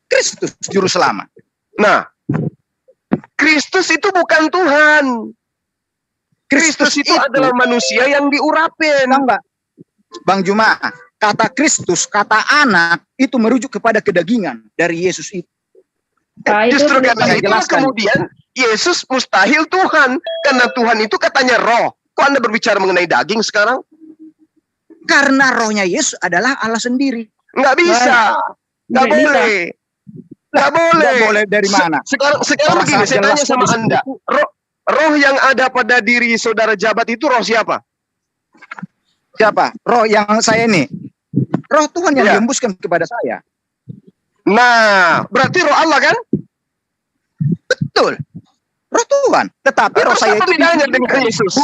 Kristus juru selamat. Nah, Kristus itu bukan Tuhan. Kristus itu adalah manusia yang diurapin. Enggak, Bang Juma, kata Kristus, kata anak itu merujuk kepada kedagingan dari Yesus itu. Justru karena itu kemudian Yesus mustahil Tuhan, karena Tuhan itu katanya roh. Kok Anda berbicara mengenai daging sekarang? Karena rohnya Yesus adalah Allah sendiri. Nggak bisa, nggak boleh, nggak boleh. Nggak boleh dari mana? Sekarang begini, saya tanya sama Anda, roh yang ada pada diri saudara Jabat itu roh siapa? Siapa? Roh yang saya ini. Roh Tuhan yang dihembuskan kepada saya. Nah, berarti roh Allah kan? Betul. Roh Tuhan. Tetapi roh saya itu bedanya dengan Yesus.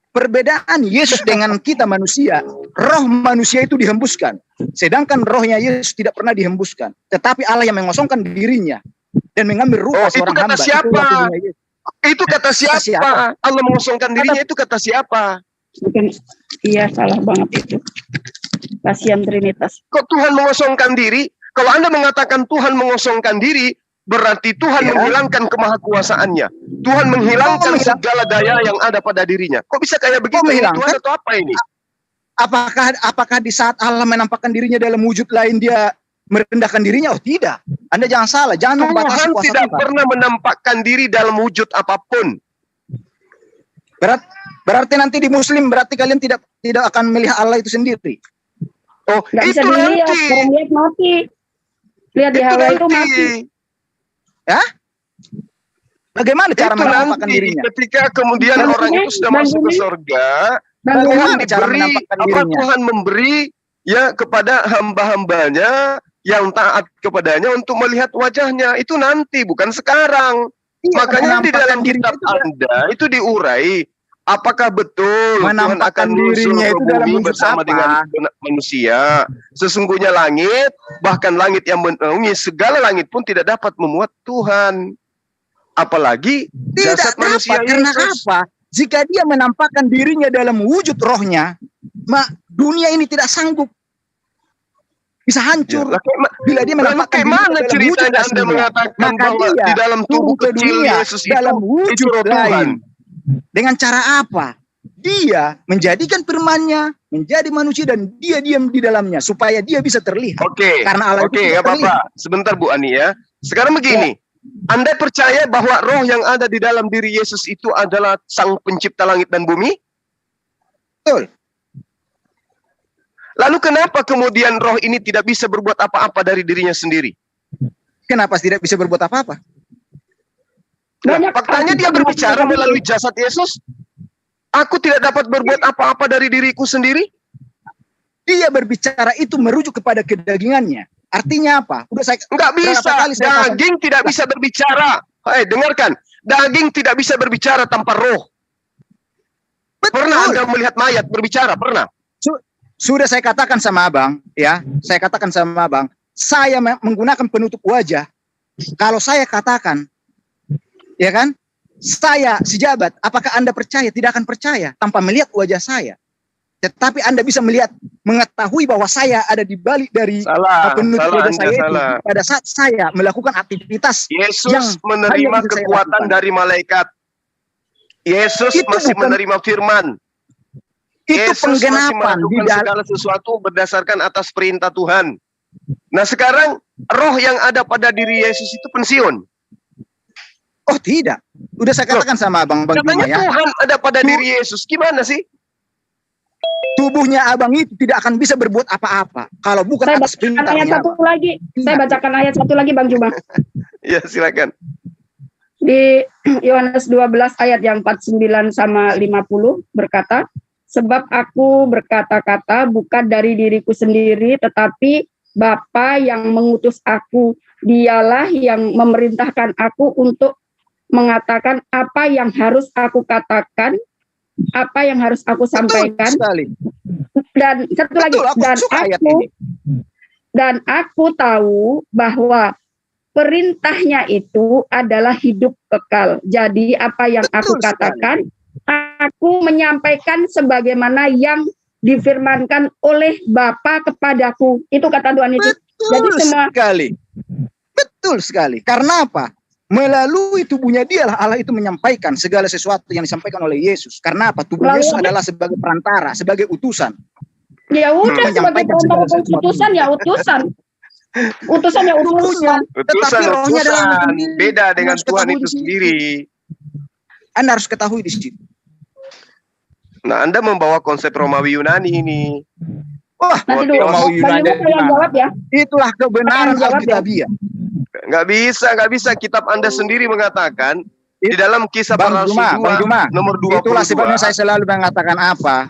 Perbedaan Yesus dengan kita manusia, roh manusia itu dihembuskan. Sedangkan rohnya Yesus tidak pernah dihembuskan. Tetapi Allah yang mengosongkan dirinya dan mengambil rupa seorang hamba. Siapa? Itu kata siapa? Allah mengosongkan dirinya itu kata siapa? Iya, salah banget itu. Kasihan Trinitas. Kok Tuhan mengosongkan diri? Kalau Anda mengatakan Tuhan mengosongkan diri, berarti Tuhan menghilangkan kemahakuasaannya. Tuhan menghilangkan segala daya yang ada pada dirinya. Kok bisa kayak begitu? Tuhan atau apa ini? Apakah di saat Allah menampakkan dirinya dalam wujud lain dia merendahkan dirinya? Oh tidak. Anda jangan salah. Jangan membatasi kuasa Tuhan tidak pernah menampakkan diri dalam wujud apapun. Berarti nanti di Muslim berarti kalian tidak akan melihat Allah itu sendiri. Oh, nggak itu bisa dilihat, nanti. Lihat mati. Lihat di Hawa itu mati. Ya? Bagaimana cara itu menampakkan nanti, dirinya? Ketika kemudian orang itu sudah masuk ke surga, bagaimana cara menampakkan dirinya? Tuhan memberi kepada hamba-hambanya yang taat kepadanya untuk melihat wajahnya. Itu nanti, bukan sekarang. Makanya di dalam kitab Anda itu diurai. Apakah betul Tuhan akan dirinya itu dalam wujud bersama dengan manusia? Sesungguhnya langit, bahkan langit yang menaungi segala langit pun tidak dapat memuat Tuhan. Apalagi jasad manusia dapat, karena apa? Jika dia menampakkan dirinya dalam wujud rohnya, dunia ini tidak sanggup. Bisa hancur. Bila dia menampakkan mana ceritanya Anda mengatakan bahwa di dalam tubuh kecil Yesus itu dalam wujud roh Tuhan? Dengan cara apa? Dia menjadikan firman-Nya menjadi manusia dan dia diam di dalamnya supaya dia bisa terlihat. Oke. Karena Allah itu tidak terlihat. Sebentar Bu Ani ya. Sekarang begini. Anda percaya bahwa roh yang ada di dalam diri Yesus itu adalah Sang Pencipta langit dan bumi? Betul. Lalu kenapa kemudian roh ini tidak bisa berbuat apa-apa dari dirinya sendiri? Kenapa tidak bisa berbuat apa-apa? Faktanya dia berbicara melalui jasad Yesus. Aku tidak dapat berbuat apa-apa dari diriku sendiri. Dia berbicara itu merujuk kepada kedagingannya. Artinya apa? Nggak bisa. Daging tidak bisa berbicara. Dengarkan. Daging tidak bisa berbicara tanpa roh. Betul. Pernah Anda melihat mayat berbicara? Pernah? Sudah saya katakan sama abang, ya. Saya katakan sama abang, saya menggunakan penutup wajah. Kalau saya katakan, ya kan? Saya si Jabat, apakah Anda percaya? Tidak akan percaya tanpa melihat wajah saya. Tetapi Anda bisa mengetahui bahwa saya ada di balik dari penutup wajah saya itu. Pada saat saya melakukan aktivitas Yesus yang menerima kekuatan dari malaikat. Yesus itu masih menerima firman. Itu Yesus penggenapan masih melakukan segala sesuatu berdasarkan atas perintah Tuhan. Nah sekarang roh yang ada pada diri Yesus itu pensiun. Oh tidak, udah saya katakan sama Bang Katanya Juma ya. Tuhan ada pada diri Yesus, gimana sih? tubuhnya abang itu tidak akan bisa berbuat apa-apa kalau bukan Saya atas bacakan perintahnya ayat satu abang. lagi. Saya bacakan ayat satu lagi, Bang Juma. Ya, silakan. Di Yohanes 12 ayat yang 49 sama 50 berkata, sebab aku berkata-kata bukan dari diriku sendiri, tetapi Bapa yang mengutus aku, dialah yang memerintahkan aku untuk mengatakan apa yang harus aku katakan, apa yang harus aku sampaikan. Betul sekali. Dan satu lagi, Betul, aku suka ayat ini. dan aku tahu bahwa perintahnya itu adalah hidup kekal. Jadi apa yang aku Betul katakan, aku menyampaikan sebagaimana yang difirmankan oleh Bapa kepadaku. Itu kata Tuhan Yesus. Jadi Betul semua sekali. Betul sekali. Karena apa? Melalui tubuhnya dialah Allah itu menyampaikan segala sesuatu yang disampaikan oleh Yesus. Karena apa? Tubuh Melalui Yesus apa? adalah sebagai perantara, sebagai utusan. ya udah sebagai Menyampaikan segala perantara sesuatu. utusan ya utusan. Utusan ya utusan. Utusan, Tetapi rohnya adalah Allah utusan. sendiri. Beda dengan Harus Tuhan ketahui itu di situ. sendiri. Anda harus ketahui di situ. Nah, Anda membawa konsep Romawi Yunani ini. Wah, Nanti dulu, mau Bang Yunani Juma saya gimana? jawab ya. Itulah kebenaran Saya jawab ya. Alkitabiah. Nggak bisa. Kitab Anda sendiri mengatakan di dalam Kisah Bang Para Rasul Juma, 2 nomor 22. itulah sebabnya saya selalu mengatakan apa?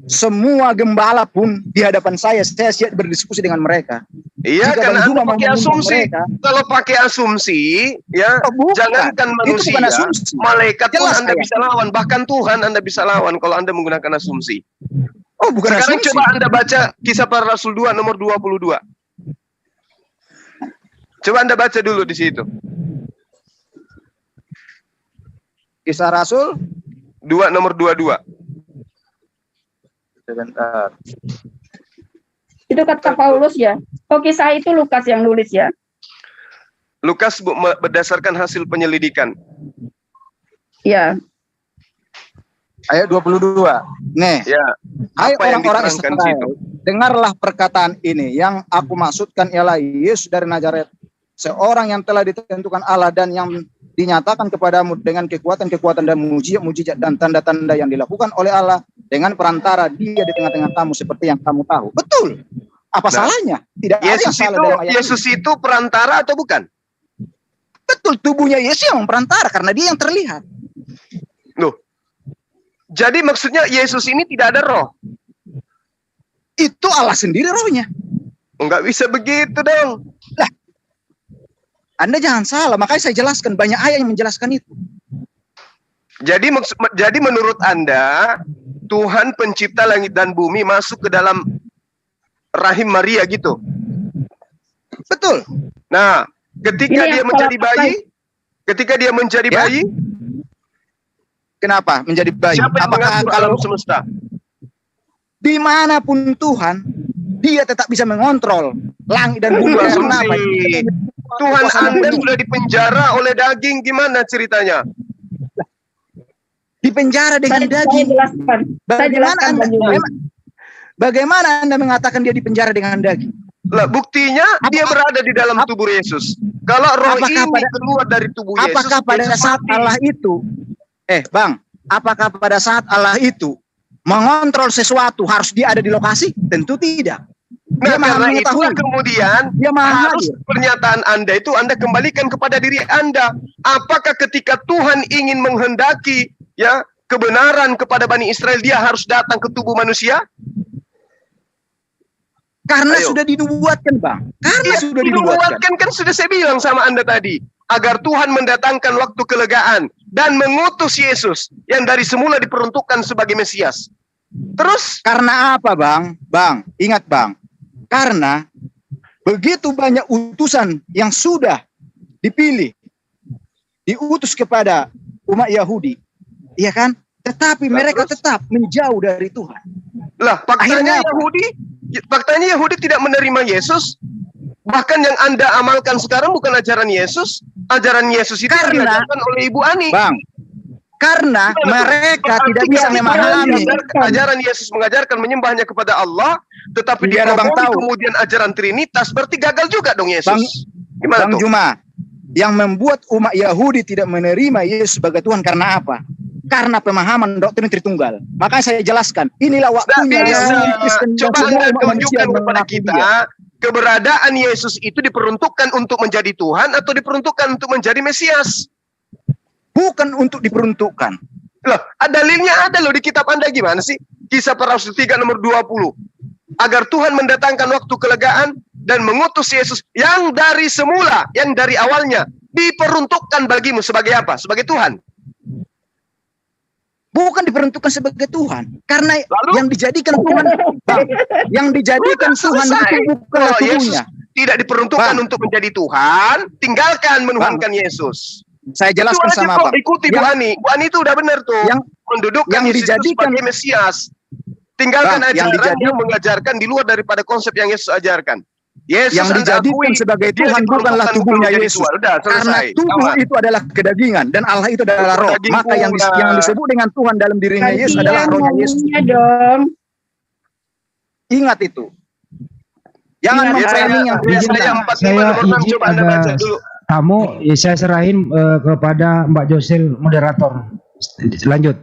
Semua gembala pun di hadapan saya siap berdiskusi dengan mereka. Iya, Jika karena Bang Juma Anda mau pakai mengundang asumsi. mereka, Kalau pakai asumsi, ya, oh, bukan. jangankan Itu manusia, bukan asumsi. malaikat pun Jelas Anda ayat. bisa lawan. Bahkan Tuhan Anda bisa lawan kalau Anda menggunakan asumsi. Oh, bukan Sekarang asumsi. coba Anda baca Kisah Para Rasul 2 nomor 22. Coba Anda baca dulu di situ. Kisah Rasul 2 nomor 22. sebentar. Itu kata Paulus ya. Oh, kisah itu Lukas yang nulis ya. Lukas berdasarkan hasil penyelidikan. Ya. Ayat 22. Nih, Ya. hai Apa yang orang-orang diterangkan Israel, situ? dengarlah perkataan ini. Yang aku maksudkan ialah Yesus dari Nazaret, seorang yang telah ditentukan Allah dan yang dinyatakan kepadamu dengan kekuatan-kekuatan dan mujizat dan tanda-tanda yang dilakukan oleh Allah dengan perantara dia di tengah-tengah kamu seperti yang kamu tahu. Betul. Apa salahnya? Tidak ada yang Yesus salah itu dalam ayat Yesus itu perantara atau bukan? Betul, tubuhnya Yesus yang perantara karena dia yang terlihat. Loh. Jadi maksudnya Yesus ini tidak ada roh. Itu Allah sendiri rohnya. Enggak bisa begitu dong. Lah, Anda jangan salah, makanya saya jelaskan banyak ayat yang menjelaskan itu. Jadi menurut Anda Tuhan pencipta langit dan bumi masuk ke dalam rahim Maria gitu. Betul. Nah, ketika Ini dia yang menjadi salah bayi, ketika dia menjadi Ya. bayi, Kenapa menjadi bayi? siapa yang Apakah mengatur kalau alam semesta? dimanapun Tuhan, dia tetap bisa mengontrol langit dan bumi. Itu Karena apa? asumsi. Tuhan Anda sudah dipenjara oleh daging, gimana ceritanya? Dipenjara dengan Saya daging. jelaskan. Saya jelaskan Bang Juma. Bagaimana Anda mengatakan dia dipenjara dengan daging? Lah, buktinya dia berada di dalam tubuh Yesus. Kalau roh Apakah ini keluar dari tubuh Yesus, Apakah pada Yesus saat mati. Allah itu, Bang, apakah pada saat Allah itu mengontrol sesuatu harus dia ada di lokasi? Tentu tidak. Nah, Dia maha karena mengetahui. itulah kemudian Dia maha harus hadir. pernyataan Anda itu Anda kembalikan kepada diri Anda. Apakah ketika Tuhan ingin menghendaki ya kebenaran kepada Bani Israel, dia harus datang ke tubuh manusia? Karena Ayo. sudah dinubuatkan, Bang. Karena Ya, sudah dinubuatkan. kan sudah saya bilang sama Anda tadi. Agar Tuhan mendatangkan waktu kelegaan dan mengutus Yesus yang dari semula diperuntukkan sebagai Mesias. Terus Karena apa, Bang? Bang, ingat, Bang. Karena begitu banyak utusan yang sudah dipilih, diutus kepada umat Yahudi, iya kan? Tetapi Nah, mereka terus? tetap menjauh dari Tuhan. lah Akhirnya apa? faktanya Yahudi tidak menerima Yesus. Bahkan yang Anda amalkan sekarang bukan ajaran Yesus. Ajaran Yesus itu Karena- diajarkan oleh Ibu Ani. Bang, karena mereka tidak bisa memahami. Ajaran Yesus mengajarkan menyembahnya kepada Allah, tetapi Biar Abang dipromosi tahu. kemudian ajaran Trinitas, berarti gagal juga dong Yesus. Gimana Bang tuh? Juma, yang membuat umat Yahudi tidak menerima Yesus sebagai Tuhan karena apa? karena pemahaman doktrin Tritunggal. Makanya saya jelaskan, inilah waktunya yang Kristen dan Coba semua Anda umat manusia tunjukkan kepada mengaku kita dia. keberadaan Yesus itu diperuntukkan untuk menjadi Tuhan atau diperuntukkan untuk menjadi Mesias. Bukan untuk diperuntukkan. Loh, dalilnya ada loh di kitab Anda, gimana sih? Kisah para Rasul 3 nomor 20. Agar Tuhan mendatangkan waktu kelegaan dan mengutus Yesus yang dari semula, yang dari awalnya diperuntukkan bagimu sebagai apa? Sebagai Tuhan. Bukan diperuntukkan sebagai Tuhan. Karena Lalu? yang dijadikan Tuhan, Bang, yang dijadikan Tuhan Selesai. itu bukanlah Kalau Yesus tubuhnya. tidak diperuntukkan Bang. untuk menjadi Tuhan, tinggalkan menuhankan Yesus. Saya jelaskan Itu aja sama kok, Bang. ikuti Bu Ani. Bu Ani itu udah benar tuh. Yang- Mendudukkan yang Yesus itu dijadikan- sebagai Mesias. Tinggalkan Bang, yang ajaran yang mengajarkan di luar daripada konsep yang Yesus ajarkan. Yesus yang Anda dijadikan akui, sebagai dia Tuhan bukanlah diperuntukkan tubuhnya untuk menjadi Yesus. Tuhan. Udah, Karena selesai. tubuh Tamat. itu adalah kedagingan dan Allah itu adalah roh. Daging Maka yang pula. disebut dengan Tuhan dalam dirinya Yesus adalah Gantian rohnya Yesus. ngomongnya dong. Ingat itu. Jangan Ingat, memframing yang Yesaya fitnah. 45 nomor 6, izin coba Anda ada baca dulu. tamu, saya serahin kepada Mbak Josel moderator. Lanjut.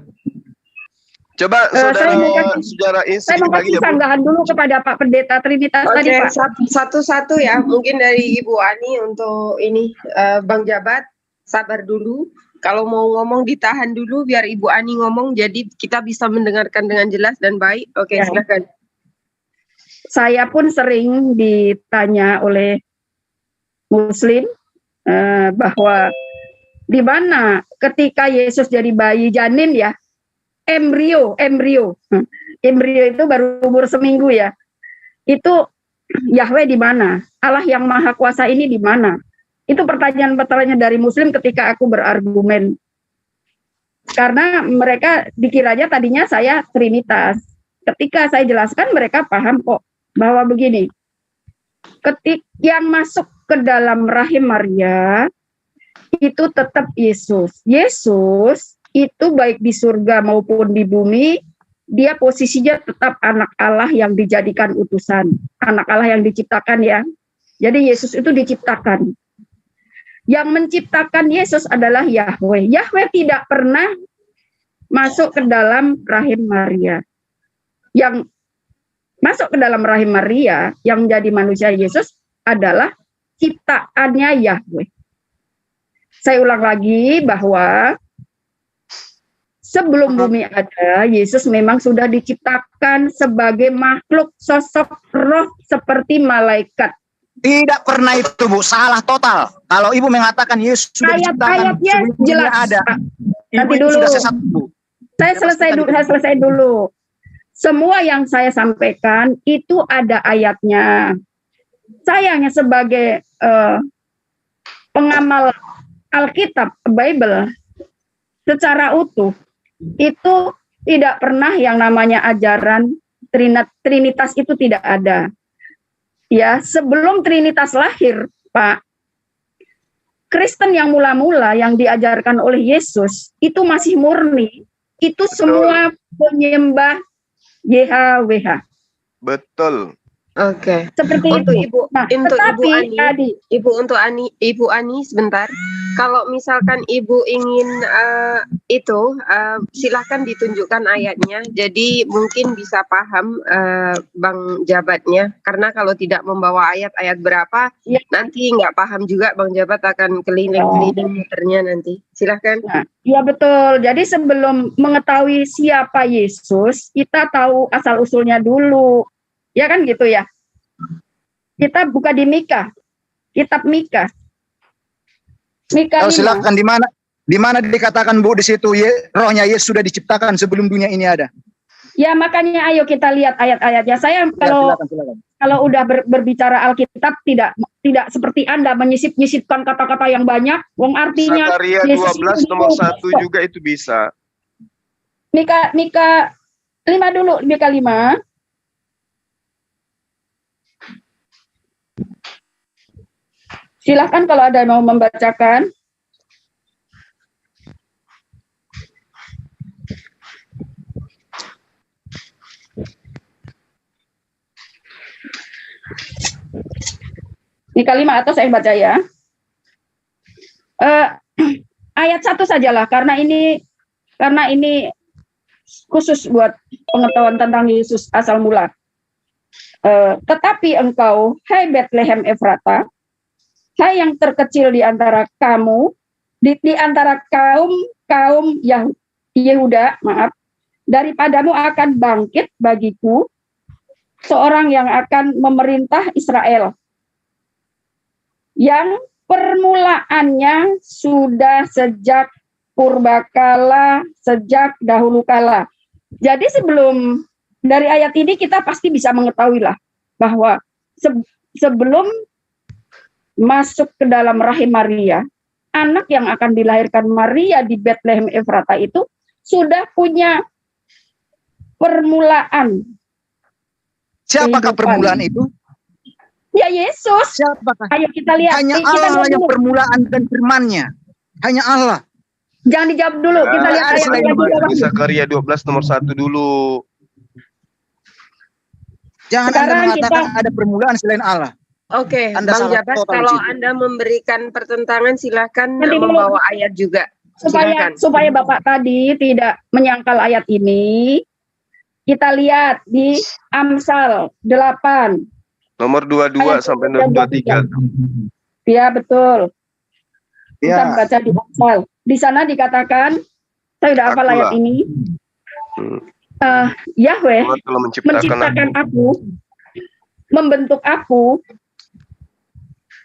Coba saya mau saudara kasih- sejarah ini Saya mau sedikit lagi kasih ya, Bu. sanggahan dulu kepada Pak Pendeta Trinitas tadi, Oke, Pak. satu-satu ya. Mungkin dari Ibu Ani untuk ini Bang Jabat sabar dulu. Kalau mau ngomong ditahan dulu biar Ibu Ani ngomong jadi kita bisa mendengarkan dengan jelas dan baik. Oke, Ya. silakan. Saya pun sering ditanya oleh Muslim bahwa di mana ketika Yesus jadi bayi janin ya, embrio itu baru umur seminggu ya, itu Yahweh di mana? Allah yang Maha Kuasa ini di mana? Itu pertanyaan-pertanyaan dari Muslim ketika aku berargumen. Karena mereka dikiranya tadinya saya Trinitas. Ketika saya jelaskan mereka paham kok bahwa begini. Ketika yang masuk ke dalam rahim Maria itu tetap Yesus. Yesus itu baik di surga maupun di bumi, dia posisinya tetap anak Allah yang dijadikan utusan. Anak Allah yang diciptakan ya. Jadi Yesus itu diciptakan. Yang menciptakan Yesus adalah Yahweh. Yahweh tidak pernah masuk ke dalam rahim Maria. Yang masuk ke dalam rahim Maria, yang menjadi manusia Yesus adalah ciptaannya Yahweh. Saya ulang lagi bahwa sebelum bumi ada, Yesus memang sudah diciptakan sebagai makhluk sosok roh seperti malaikat. Tidak pernah itu, Bu. Salah total. Kalau Ibu mengatakan Yesus sudah diciptakan Ayat-ayatnya sebelum dunia jelas. ada, Ibu Nanti itu dulu. sudah sesat, Bu. Saya selesai dulu. Semua yang saya sampaikan itu ada ayatnya. Sayangnya sebagai pengamal Alkitab, Bible, secara utuh, itu tidak pernah yang namanya ajaran Trinitas itu tidak ada. Ya, sebelum Trinitas lahir, Pak, Kristen yang mula-mula yang diajarkan oleh Yesus itu masih murni. Itu semua penyembah YHWH. Betul. Oke. Seperti Untuk itu. Ibu, Nah, untuk tetapi Ibu Ani, tadi Ibu Ani sebentar. Kalau misalkan Ibu ingin silakan ditunjukkan ayatnya. Jadi mungkin bisa paham Bang Jabatnya. Karena kalau tidak membawa ayat-ayat berapa, Ya. nanti nggak paham juga Bang Jabat akan keliling-keliling muternya nanti. Silakan. ya betul. Jadi sebelum mengetahui siapa Yesus, kita tahu asal-usulnya dulu. Ya kan gitu ya. Kita buka di Mika. Kitab Mika. Mika 5. Silakan di mana dikatakan, Bu, di situ rohnya Yesus sudah diciptakan sebelum dunia ini ada. Ya makanya ayo kita lihat ayat-ayatnya. Saya Silakan. kalau udah berbicara Alkitab tidak seperti Anda menyisip-nyisipkan kata-kata yang banyak, wong artinya Zakaria Yesus 12 itu nomor hidup. 1 juga itu bisa. Mika 5 dulu, Mika 5. Silahkan kalau ada yang mau membacakan. Mika 5 atau saya baca ya. Ayat 1 sajalah, karena ini karena ini khusus buat pengetahuan tentang Yesus asal mula. Tetapi engkau, hai Bethlehem Efrata, hai yang terkecil di antara kamu, di antara kaum Yehuda, daripadamu akan bangkit bagiku seorang yang akan memerintah Israel, yang permulaannya sudah sejak purbakala, sejak dahulu kala. Jadi sebelum dari ayat ini kita pasti bisa mengetahui lah bahwa sebelum masuk ke dalam rahim Maria, anak yang akan dilahirkan Maria di Bethlehem Efrata itu sudah punya permulaan. Siapakah permulaan itu? Ya Yesus. Siapakah? Ayo kita lihat. Hanya Kita Allah yang dulu. permulaan dan firman-Nya. Hanya Allah. Jangan dijawab dulu. Kita lihat ayat selain yang Maria. kedua. Zakaria 12 nomor 1 dulu. Jangan Sekarang Anda mengatakan ada permulaan selain Allah. Oke, Anda Bang salah Jabat, total kalau di situ. Anda memberikan pertentangan silakan Nanti dulu. membawa ayat juga. Silakan. Supaya Bapak tadi tidak menyangkal ayat ini, kita lihat di Amsal 8. Nomor 22 sampai nomor 23. Ya, betul. Kita Ya. baca di Amsal. Di sana dikatakan, saya udah hafal Akulah. ayat ini. Hmm. Yahweh Tuhan telah menciptakan aku, membentuk aku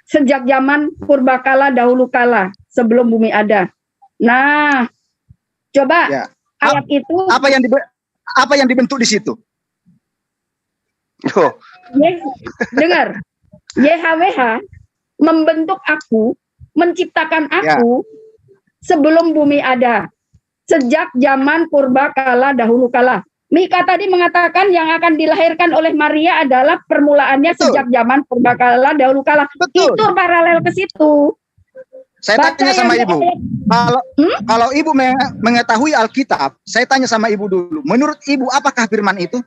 sejak zaman purbakala dahulu kala, sebelum bumi ada. Nah, coba Ya. ayat itu Apa yang dibentuk di situ? Oh, dengar. YHWH membentuk aku, menciptakan aku sebelum bumi ada, sejak zaman purbakala dahulu kala. Mika tadi mengatakan yang akan dilahirkan oleh Maria adalah permulaannya Betul. sejak zaman purbakala dahulu kala. Betul. Itu paralel ke situ. Saya Baca tanya sama yang Ibu. Kalau Ibu mengetahui Alkitab, saya tanya sama Ibu dulu. Menurut Ibu, apakah firman itu?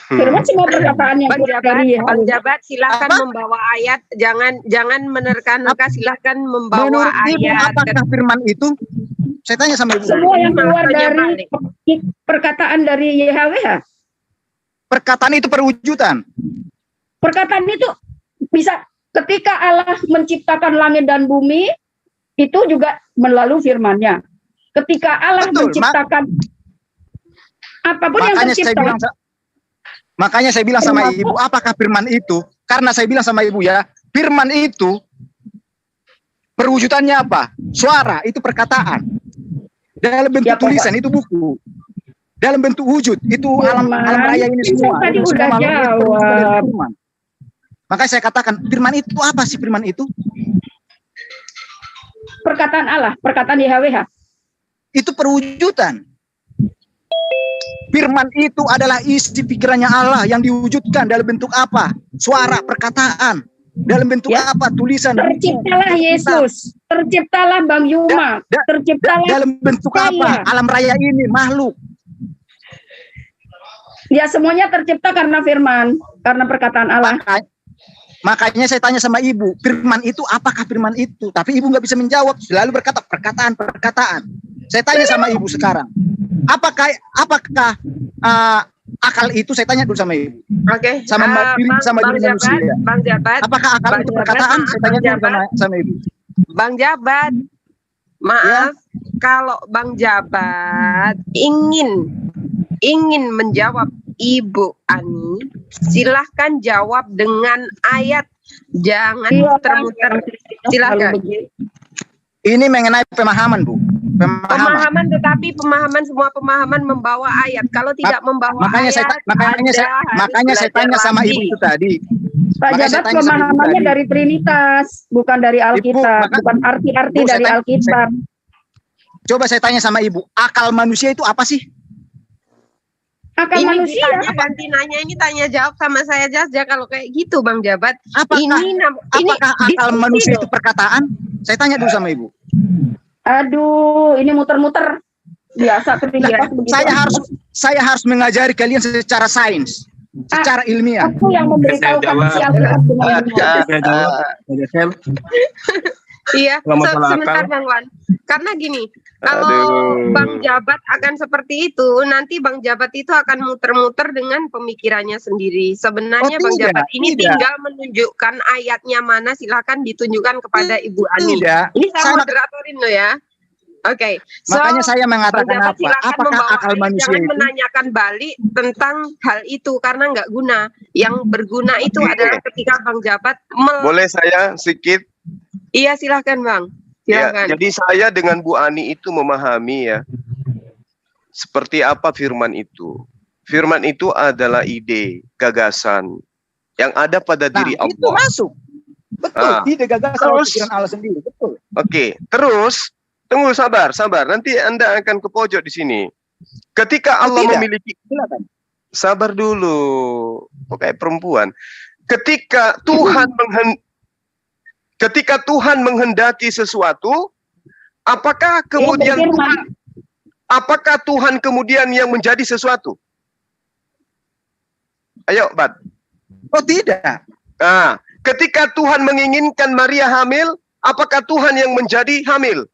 Firman semua perkataan yang Bang keluar Jabat, dari Bang YHWH. Jabat, silakan Apa? membawa ayat, jangan menerka-nerka, silakan membawa Menurut Ibu, ayat. apakah firman itu? Saya tanya sama Ibu. Semua yang keluar Tanya dari perkataan dari YHWH. Perkataan itu perwujudan. Perkataan itu bisa ketika Allah menciptakan langit dan bumi, itu juga melalui firman-Nya. Ketika Allah Betul, menciptakan apapun yang tercipta, Makanya saya bilang sama Ibu, apakah firman itu? Karena saya bilang sama Ibu ya, firman itu perwujudannya apa? Suara, itu perkataan. Dalam bentuk Ya, tulisan, itu buku. Dalam bentuk wujud, itu alam raya ini semua. Tadi Itu udah semua melalui perwujudan dari jawab. firman. Makanya saya katakan, firman itu apa sih firman itu? perkataan Allah, perkataan YHWH. Itu perwujudan. Firman itu adalah isi pikirannya Allah yang diwujudkan dalam bentuk apa? Suara, perkataan. Dalam bentuk Ya. apa? Tulisan. Terciptalah Yesus, terciptalah Bang Yuma, terciptalah Dalam bentuk saya. apa? Alam raya ini, makhluk. Ya semuanya tercipta karena firman, karena perkataan Allah. Makanya saya tanya sama Ibu, firman itu apakah firman itu? Tapi Ibu nggak bisa menjawab, selalu berkata perkataan. Saya tanya sama Ibu sekarang, apakah akal itu? Saya tanya dulu sama Ibu. Oke. Sama diri manusia. Bang Jabat, Apakah akal Bang itu Jabat, perkataan? Saya tanya Bang dulu sama Ibu. Bang Jabat, maaf, kalau Bang Jabat ingin menjawab Ibu Ani, silahkan jawab dengan ayat, jangan muter-muter. Silakan. Ini mengenai pemahaman, Bu. Pemahaman, tetapi semua pemahaman membawa ayat. Kalau tidak membawa Makanya ayat, makanya saya tanya sama Ibu itu tadi. Pak Makanya saya Jabat tanya sama Ibu pemahamannya tadi. dari Trinitas, bukan dari Alkitab, bukan arti-arti Bu, saya dari tanya- Alkitab. Coba saya tanya sama Ibu, akal manusia itu apa sih? Akal ini manusia. ditanya, ganti nanya, ini tanya jawab sama saya aja kalau kayak gitu Bang Jabat. Apakah akal diskusi manusia loh. itu perkataan? Saya tanya dulu sama Ibu. Aduh, ini muter-muter. Biasa Trinitas begitu. Saya harus mengajari kalian secara sains, secara ilmiah. Aku yang memberitahukan si Alkitab dengan benar. Iya, Nggak masalah sebentar akal. Bang Wan. Karena gini, kalau Aduh. Bang Jabat akan seperti itu, nanti Bang Jabat itu akan muter-muter dengan pemikirannya sendiri. Sebenarnya Oh, Bang tidak, Jabat ini tidak. tinggal menunjukkan ayatnya mana, silakan ditunjukkan kepada Ibu Ani. Tidak. Ini saya Saya- moderatorin loh ya. Oke, so, Makanya saya Bang mengatakan Jabat apa? silakan Apakah membawa akal ayat, manusia jangan itu? menanyakan balik tentang hal itu karena nggak guna. Yang berguna itu adalah ketika Bang Jabat Boleh saya sedikit? Iya, silakan Bang. Ya, Silakan. jadi saya dengan Bu Ani itu memahami ya, seperti apa firman itu. Firman itu adalah ide, gagasan yang ada pada diri Nah, itu Allah. masuk. Betul, Ah. ide gagasan Terus- pikiran Allah sendiri, betul. Oke, terus tunggu sabar. Nanti Anda akan ke pojok di sini. Ketika Allah tidak. memiliki, Silakan. sabar dulu, kok kayak perempuan. Ketika Tuhan menghendaki sesuatu, apakah kemudian Iya, Tuhan, apakah Tuhan kemudian yang menjadi sesuatu? Ayo, Bat. Oh, tidak. Nah, ketika Tuhan menginginkan Maria hamil, apakah Tuhan yang menjadi hamil?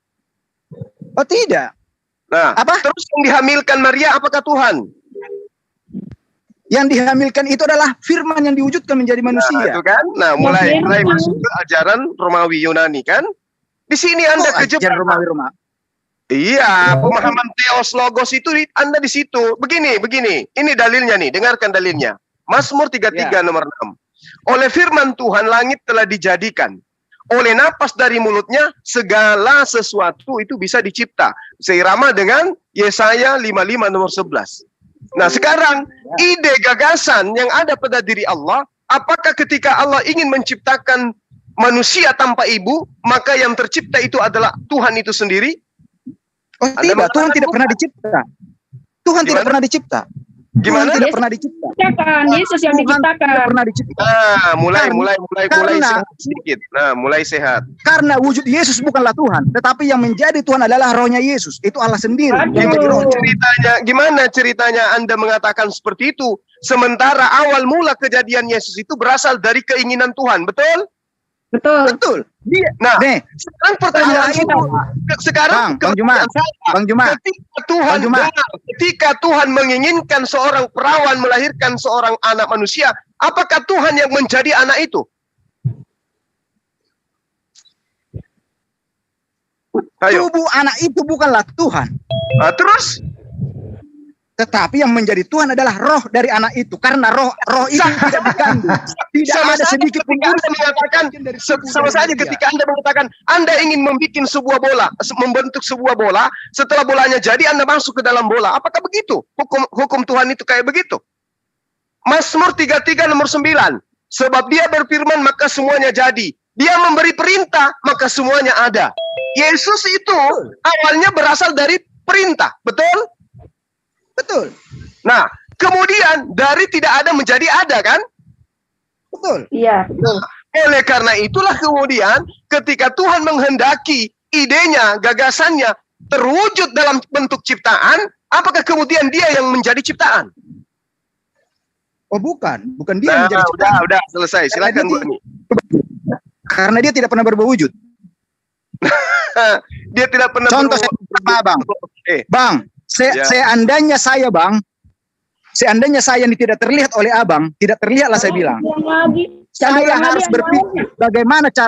Oh, tidak. Nah, Apa? terus yang dihamilkan Maria apakah Tuhan? Yang dihamilkan itu adalah firman yang diwujudkan menjadi Nah, manusia. itu kan? Nah, mulai firman. masuk ke ajaran Romawi Yunani kan? Di sini Anda Oh, ajaran kejebak. Romawi. Iya, pemahaman Theos Logos itu Anda di situ. Begini. Ini dalilnya nih, dengarkan dalilnya. Mazmur 33 nomor 6. Oleh firman Tuhan langit telah dijadikan. Oleh napas dari mulutnya segala sesuatu itu bisa dicipta. Seirama dengan Yesaya 55 nomor 11. Nah, sekarang ide gagasan yang ada pada diri Allah, apakah ketika Allah ingin menciptakan manusia tanpa ibu, maka yang tercipta itu adalah Tuhan itu sendiri? Oh, Anda tidak. Tuhan mengatakan tidak pernah dicipta. Tuhan tidak Gimana? pernah dicipta. Gimana? Tuhan tidak Yesus pernah dicipta. Diciptakan, Yesus yang Tuhan tidak diciptakan. pernah dicipta. Nah, mulai Karena- sehat sedikit. Nah, mulai sehat. Karena wujud Yesus bukanlah Tuhan, tetapi yang menjadi Tuhan adalah rohnya Yesus. Itu Allah sendiri Aduh. yang jadi roh. Gimana ceritanya Anda mengatakan seperti itu? Sementara awal mula kejadian Yesus itu berasal dari keinginan Tuhan, betul? Betul. Betul. Dia, Nah, nih, sekarang pertanyaan itu, sekarang Bang Juma, pertanyaan saya, Bang Juma, ketika Tuhan Bang Juma. dengar, ketika Tuhan menginginkan seorang perawan melahirkan seorang anak manusia, apakah Tuhan yang menjadi anak itu? Ayo. tubuh anak itu bukanlah Tuhan, Nah, terus tetapi yang menjadi Tuhan adalah roh dari anak itu. Karena roh itu tidak diganggu. Tidak sama ada saja sedikit pun ketika Anda mengatakan sama saja ketika Anda mengatakan Anda ingin membuat sebuah bola, membentuk sebuah bola, setelah bolanya jadi Anda masuk ke dalam bola. Apakah begitu? Hukum Tuhan itu kayak begitu. Mazmur 33 nomor 9. Sebab dia berfirman maka semuanya jadi. Dia memberi perintah maka semuanya ada. Yesus itu awalnya berasal dari perintah, betul? Betul, Nah, kemudian dari tidak ada menjadi ada kan? betul. Iya, betul. Oleh karena itulah kemudian ketika Tuhan menghendaki idenya, gagasannya terwujud dalam bentuk ciptaan, apakah kemudian dia yang menjadi ciptaan? Oh, bukan dia yang Nah, menjadi ciptaan. udah selesai. Silakan Bu Ani. Karena dia tidak pernah berwujud. Dia tidak pernah Contoh saya Bang. Bang, Ya. seandainya saya ini tidak terlihat oleh Abang, tidak terlihatlah saya bilang. Lagi. Saya harus berpikir bagaimana cara